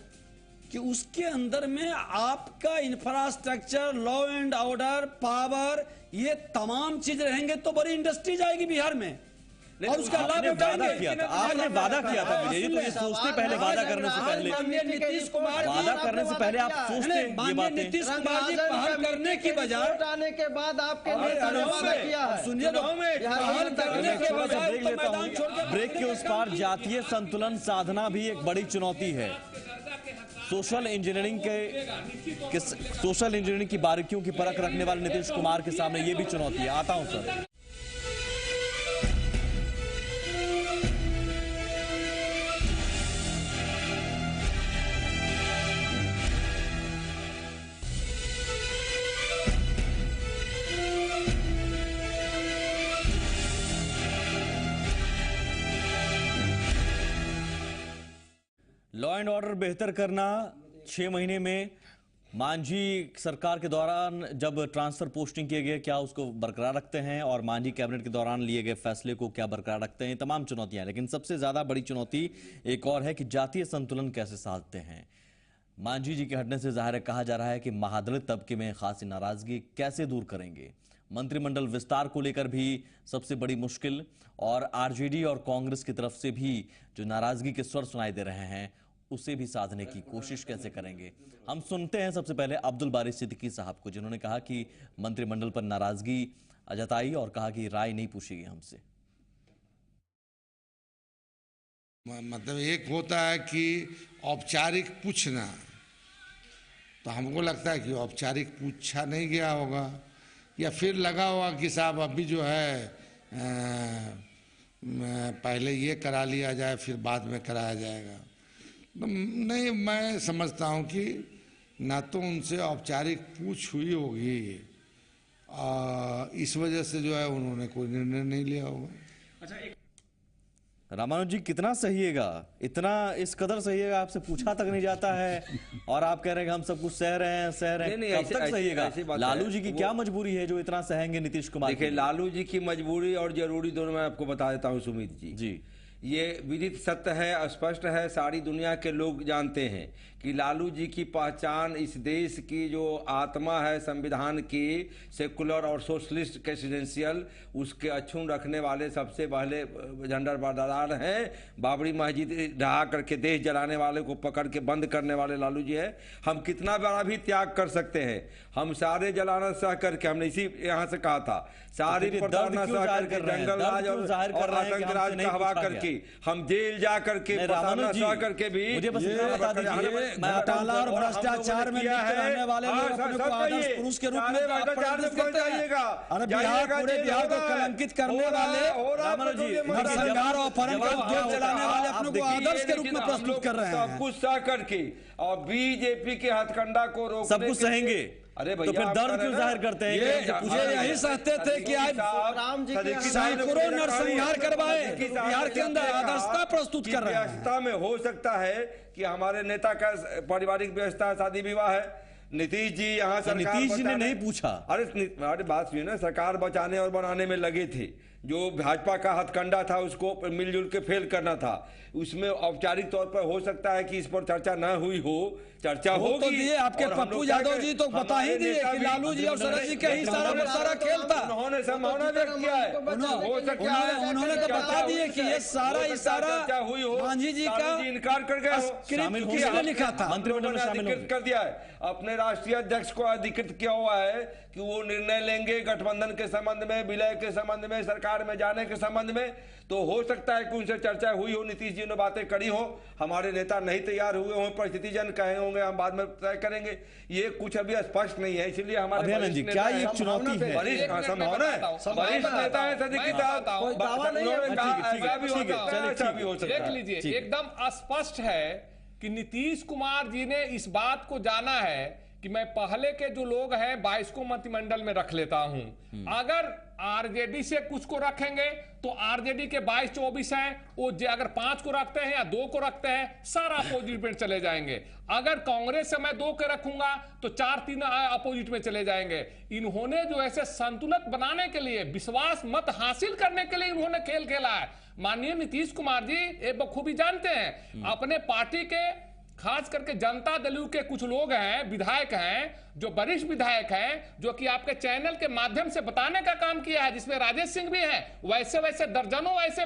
कि उसके अंदर में आपका infrastructure, law and order, power, ये तमाम चीज रहेंगे तो बड़ी इंडस्ट्री जाएगी बिहार में और उसका लाभ आपने वादा उठाएंगे। किया था, आपने वादा किया था विजय जी, तो ये सोचते पहले वादा करने से पहले, माननीय नीतीश कुमार वादा करने से पहले आप सोचते ये माननीय बातें। नीतीश कुमार जी पहल करने की बजाय आने के बाद आपके लिए सुनिए तो पहल करने के बजाय तो मैदान छोड़ के ब्रेक के उस पार जातीय संतुलन साधना भी एक बड़ी चुनौती है। सोशल इंजीनियरिंग की बारीकियों की परख रखने वाले नीतीश कुमार के सामने ये भी चुनौती है। आता हूं सर। लॉ एंड ऑर्डर बेहतर करना, 6 महीने में मांझी सरकार के दौरान जब ट्रांसफर पोस्टिंग किए गए, क्या उसको बरकरार रखते हैं, और मांझी कैबिनेट के दौरान लिए गए फैसले को क्या बरकरार रखते हैं, तमाम चुनौतियां। लेकिन सबसे ज्यादा बड़ी चुनौती एक और है कि जातीय संतुलन कैसे साधते हैं। मांझी जी के हटने से जाहिर है, कहा जा रहा है कि महादलित तबके में खासी नाराजगी कैसे दूर करेंगे। मंत्रिमंडल विस्तार को लेकर भी सबसे बड़ी मुश्किल, और आरजेडी और कांग्रेस की तरफ से भी जो नाराजगी के स्वर सुनाई दे रहे हैं, उसे भी साधने की कोशिश कैसे करेंगे। हम सुनते हैं सबसे पहले अब्दुल बारी सिद्दीकी साहब को, जिन्होंने कहा कि मंत्रिमंडल पर नाराजगी जताई और कहा कि राय नहीं पूछेगी हमसे। मतलब एक होता है कि औपचारिक पूछना, तो हमको लगता है कि औपचारिक पूछा नहीं गया होगा, या फिर लगा होगा कि साहब अभी जो है पहले ये करा लिया जाए फिर बाद में कराया जाएगा। नहीं, मैं समझता हूँ कि ना तो उनसे औपचारिक पूछ हुई होगी, इस वजह से जो है उन्होंने कोई निर्णय नहीं लिया होगा। रामानुज जी, कितना सहिएगा, इतना इस कदर सहिएगा, आपसे पूछा तक नहीं जाता है और आप कह रहे हैं कि हम सब कुछ सह रहे हैं। कब तक सहिएगा? लालू जी की क्या मजबूरी है जो इतना सहेंगे नीतीश कुमार? देखिए, लालू जी की मजबूरी और जरूरी दोनों मैं आपको बता देता हूँ सुमित जी। ये विदित सत्य है, स्पष्ट है, सारी दुनिया के लोग जानते हैं कि लालू जी की पहचान इस देश की जो आत्मा है संविधान की, सेकुलर और सोशलिस्ट रेसिडेंशियल, उसके अक्षुण रखने वाले सबसे पहले झंडा बरदार हैं। बाबरी मस्जिद ढहा करके देश जलाने वाले को पकड़ के बंद करने वाले लालू जी है। हम कितना बड़ा भी त्याग कर सकते हैं, हम सारे जलाना सह करके, हमने इसी यहाँ से कहा था, सारी प्रताड़ना सह करके, जंगल राज और आतंक राज का हवा करके, हम जेल जा करके, प्रताड़ना सह करके भी घोटाला और भ्रष्टाचार में लिप्त रहने वाले लोग अपने को आदर्श पुरुष के रूप में अरे पूरे बिहार को कलंकित करने वाले, नरसंहार और अपहरण का उद्योग चलाने वाले अपने को आदर्श के रूप में प्रस्तुत कर रहे हैं। सब कुछ सह करके और बीजेपी के हथकंडा को रोकने, सब कुछ सहेंगे अरे तो फिर दर्द क्यों जाहिर करते हैं? ये यही सहते थे कि आज सैकड़ों नरसंहार करवाए, बिहार के अंदर आदर्शता प्रस्तुत कर रहे हैं। व्यवस्था में हो सकता है कि हमारे नेता का पारिवारिक व्यवस्था, शादी विवाह है, नीतीश जी यहाँ सरकार नीतीश जी ने नहीं पूछा। अरे बात सुनिए ना, सरकार बचाने और बनाने में लगे थे। जो भाजपा का हथकंडा था उसको मिलजुल के फेल करना था। उसमें औपचारिक तौर पर हो सकता है कि इस पर चर्चा न हुई हो, चर्चा होगी। तो दिए आपके पप्पू यादव जी तो बता ही दिए कि लालू जी और शरद जी के ही सारा खेल था। उन्होंने संभावना व्यक्त किया है, हो सकता है उन्होंने तो बता दिए कि ये सारा चर्चा हुई हो, मांझी जी का इनकार कर गए हो, लिखा था, मंत्रिमंडल में शामिल कर दिया है। अपने राष्ट्रीय अध्यक्ष को अधिकृत किया हुआ है कि वो निर्णय लेंगे गठबंधन के संबंध में, विलय के संबंध में, सरकार में जाने के संबंध में। तो हो सकता है कि उनसे चर्चा हुई हो, नीतीश जी ने बातें करी हो, हमारे नेता नहीं तैयार हुए हों, परिस्थितिजन कहे होंगे, हम बाद में तय करेंगे। ये कुछ अभी स्पष्ट नहीं है, इसलिए हमारे अभियानंद जी, क्या ये एक चुनौती है? वरिष्ठ संभावना है, वरिष्ठ नेता है सदकी साहब, उन्होंने कहा ऐसा भी होता है, ऐसा भी हो सकता देख है। लीजिए, एकदम स्पष्ट है कि नीतीश कुमार जी ने इस बात को जाना है कि मैं पहले के जो लोग हैं 22 को मंत्रिमंडल में रख लेता हूं। अगर आरजेडी से कुछ को रखेंगे तो आरजेडी के 22-24 हैं, वो अगर 5 को रखते हैं या 2 को रखते हैं, सारा अपोजिट में चले जाएंगे। अगर कांग्रेस से मैं 2 के रखूंगा तो 4-3 अपोजिट में चले जाएंगे। इन्होंने जो ऐसे संतुलन बनाने के लिए, विश्वास मत हासिल करने के लिए इन्होंने खेल खेला है। माननीय नीतीश कुमार जी ये बखूबी जानते हैं, अपने पार्टी के खास करके जनता दल के कुछ लोग हैं, विधायक हैं, जो वरिष्ठ विधायक हैं, जो कि आपके चैनल के माध्यम से बताने का काम किया है, जिसमें राजेश सिंह भी हैं, वैसे वैसे दर्जनों ऐसे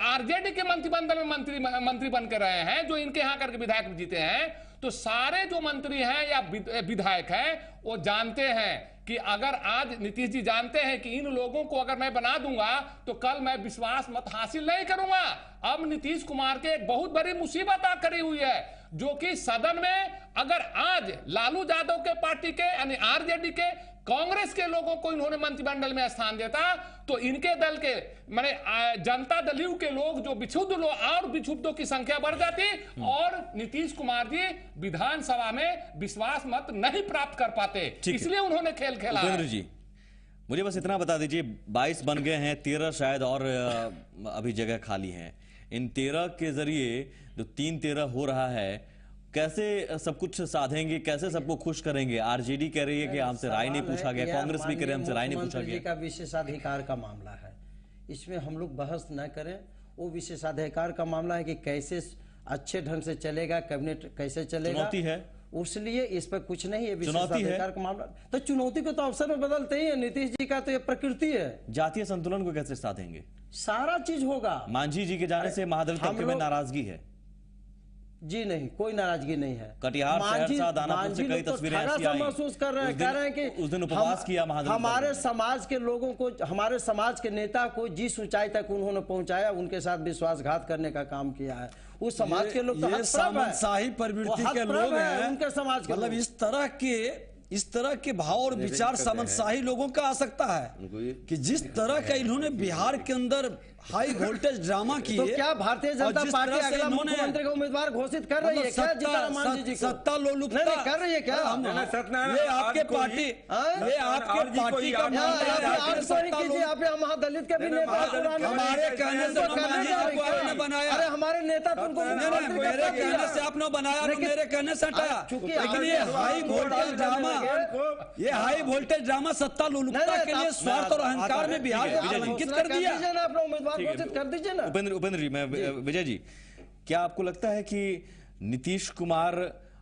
आरजेडी के मंत्रिमंडल में मंत्री बन के रहे हैं, जो इनके यहाँ करके विधायक जीते हैं। तो सारे जो मंत्री हैं या विधायक हैं वो जानते हैं कि अगर आज नीतीश जी जानते हैं कि इन लोगों को अगर मैं बना दूंगा तो कल मैं विश्वास मत हासिल नहीं करूंगा। अब नीतीश कुमार के एक बहुत बड़ी मुसीबत आ खड़ी हुई है, जो कि सदन में अगर आज लालू यादव के पार्टी के यानी आरजेडी के, कांग्रेस के लोगों को इन्होंने मंत्रिमंडल में स्थान देता तो इनके दल के माने जनता दल के लोग जो विक्षुब्ध लोग और विक्षुब्धों की संख्या बढ़ जाती और नीतीश कुमार जी विधानसभा में विश्वास मत नहीं प्राप्त कर पाते, इसलिए उन्होंने खेल खेला। उपेंद्र जी, मुझे बस इतना बता दीजिए, 22 बन गए हैं, 13 शायद और अभी जगह खाली है। इन 13 के जरिए जो 3-13 हो रहा है, कैसे सब कुछ साधेंगे, कैसे सबको खुश करेंगे? आरजेडी कह रही है कि हमसे राय नहीं पूछा गया, कांग्रेस भी कह रही है हमसे राय नहीं पूछा गया। का विशेषाधिकार का मामला है, इसमें हम लोग बहस न करें। वो विशेषाधिकार का मामला है कि कैसे अच्छे ढंग से चलेगा, कैबिनेट कैसे चलेगा, चुनौती है, उसलिए इस पर कुछ नहीं है। विशेषाधिकार का मामला तो चुनौती को तो अवसर में बदलते ही है। नीतीश जी का तो ये प्रकृति है। जातीय संतुलन को कैसे साधेंगे? सारा चीज होगा। मांझी जी के जाने से महादलित तबके में नाराजगी है जी? नहीं, कोई नाराजगी नहीं है। कटिहार, सहरसा, दानापुर से कई तस्वीरें ऐसी आई, महसूस कर रहे हैं, कह रहे हैं कि उस दिन उपवास किया महादलित। हमारे समाज के लोगों को, हमारे समाज के नेता को जिस ऊंचाई तक उन्होंने पहुंचाया, उनके साथ विश्वासघात करने का काम किया है। उस समाज के लोग ये सामंतशाही प्रवृत्ति के लोग हैं, उनके समाज के मतलब इस तरह के भाव और विचार सामंतशाही लोगों का आ सकता है कि जिस तरह का इन्होंने बिहार के अंदर हाई वोल्टेज ड्रामा किए, तो क्या भारतीय जनता पार्टी अगला मुख्यमंत्री का उम्मीदवार घोषित कर रही है क्या? जीतनराम जी को सत्ता लोलुपता कर रही है क्या? ये आपके पार्टी, ये आपके पार्टी का महादलित के भी नेता हमारे कहने से आपने बनाया। अरे हमारे नेता मेरे कहने से आपने बनाया, मेरे कहने से हटाया। लेकिन ये हाई वोल्टेज ड्रामा, ये हाई वोल्टेज ड्रामा सत्ता लोलुपता के लिए स्वार्थ और अहंकार में बिहार को आलंकित कर दिया। अपना उम्मीदवार घोषित कर दीजिए ना। उपेंद्र जी, मैं विजय जी, क्या आपको लगता है कि नीतीश कुमार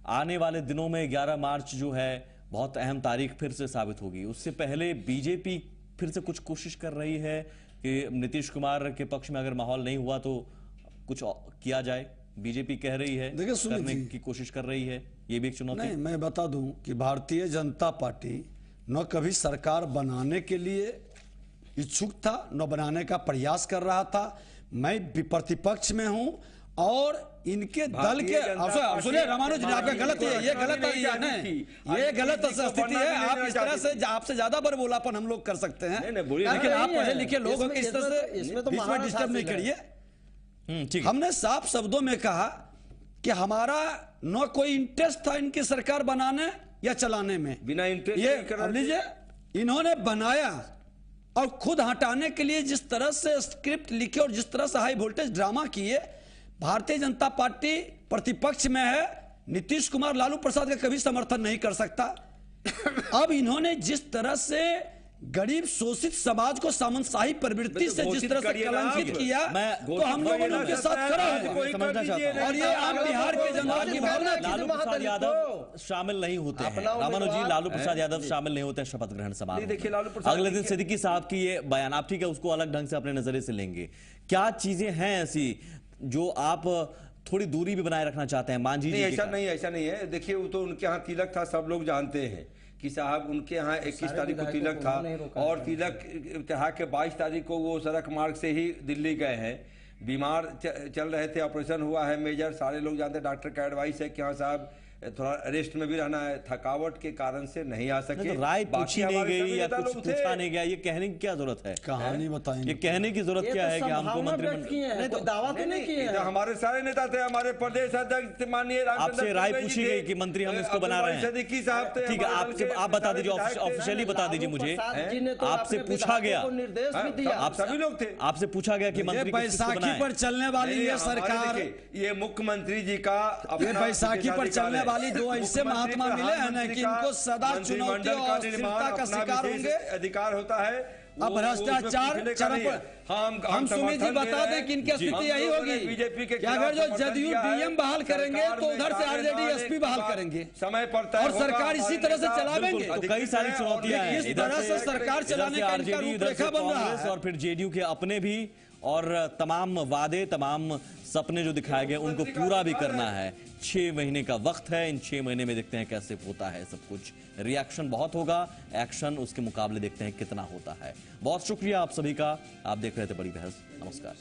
आने वाले दिनों में 11 मार्च जो है बहुत अहम तारीख फिर से साबित होगी, उससे पहले बीजेपी फिर से कुछ कोशिश कर रही है कि नीतीश कुमार के पक्ष में अगर माहौल नहीं हुआ तो कुछ किया जाए? बीजेपी कह रही है, करने की कोशिश कर रही है, ये भी एक चुनौती नहीं। मैं बता दूं कि भारतीय जनता पार्टी न कभी सरकार बनाने के लिए इच्छुक था, न बनाने का प्रयास कर रहा था। मैं प्रतिपक्ष में हूं और इनके दल के सुनिए रामानुज जी, आपका गलत है, ये गलत है, ये गलत स्थिति है। आप इस तरह से आपसे ज्यादा बरबोलापन हम लोग कर सकते हैं, लेकिन आप पढ़े लिखे लोग हैं, इस तरह से बीच में डिस्टर्ब नहीं करिए। हमने साफ शब्दों में कहा कि हमारा न कोई इंटरेस्ट था इनकी सरकार बनाने या चलाने में, बिना इंटरेस्ट ये कर लीजिए। इन्होंने बनाया और खुद हटाने के लिए जिस तरह से स्क्रिप्ट लिखे और जिस तरह से हाई वोल्टेज ड्रामा किए, भारतीय जनता पार्टी प्रतिपक्ष में है, नीतीश कुमार लालू प्रसाद का कभी समर्थन नहीं कर सकता। अब इन्होंने जिस तरह से गरीब शोषित समाज को सामंतशाही प्रवृत्ति से जिस तरह से कलंकित किया, तो हम लोगों ने उनके साथ खड़ा हुआ। और ये आप बिहार के जनता की भावना, लालू प्रसाद यादव शामिल नहीं होते हैं, रामानुज जी, लालू प्रसाद यादव शामिल नहीं होते हैं शपथ ग्रहण समारोह। अगले दिन सिद्दीकी साहब की ये बयान, आप ठीक है उसको अलग ढंग से अपने नजरिए से लेंगे, क्या चीजें हैं ऐसी जो आप थोड़ी दूरी भी बनाए रखना चाहते हैं मांझी नहीं, जी के ऐसा नहीं है। देखिए, वो तो उनके यहाँ तिलक था, सब लोग जानते हैं कि साहब उनके यहाँ 21 तारीख को तिलक था, और तिलक त्योहार के 22 तारीख को वो सड़क मार्ग से ही दिल्ली गए हैं। बीमार चल रहे थे, ऑपरेशन हुआ है मेजर, सारे लोग जानते हैं। डॉक्टर का एडवाइस है कि हाँ साहब थोड़ा रेस्ट में भी रहना है, थकावट के कारण से नहीं आ सके। तो राय पूछी नहीं गई या कुछ पूछा नहीं गया, ये कहने की क्या जरूरत है? कहानी बताएंगे, ये कहने की जरूरत क्या है कि हमको मंत्रिमंडल तो दावा तो नहीं किए। हमारे सारे नेता थे, हमारे प्रदेश अध्यक्ष माननीय आपसे राय पूछी गई कि मंत्री हम इसको बना रहे हैं, ठीक है, आपसे आप बता दीजिए, ऑफिशियली बता दीजिए मुझे। आपसे पूछा गया, आप सभी लोग थे, आपसे पूछा गया कि मंत्री बैसाखी पर चलने वाली ये सरकार, ये मुख्यमंत्री जी का बैसाखी पर चलने वाली दो ऐसे महात्मा मिले हैं ना कि इनको सदा चुनौती और स्थिरता का शिकार होंगे। अधिकार होता है। अब भ्रष्टाचार चरम पर, हम सुमित जी बता दें कि इनकी स्थिति यही होगी बीजेपी के कि अगर जो जदयू डीएम बहाल करेंगे तो उधर से आरजेडी एसपी बहाल करेंगे समय पर, और सरकार इसी तरह से चलावेंगे। तो कई सारी चुनौतियां हैं, इस तरह से सरकार चलाने का इनका रूपरेखा बन रहा है। और फिर जेडीयू के अपने भी, और तमाम वादे, तमाम सपने जो दिखाए गए उनको पूरा भी करना है। 6 महीने का वक्त है, इन 6 महीने में देखते हैं कैसे होता है सब कुछ। रिएक्शन बहुत होगा, एक्शन उसके मुकाबले देखते हैं कितना होता है। बहुत शुक्रिया आप सभी का, आप देख रहे थे बड़ी बहस। नमस्कार।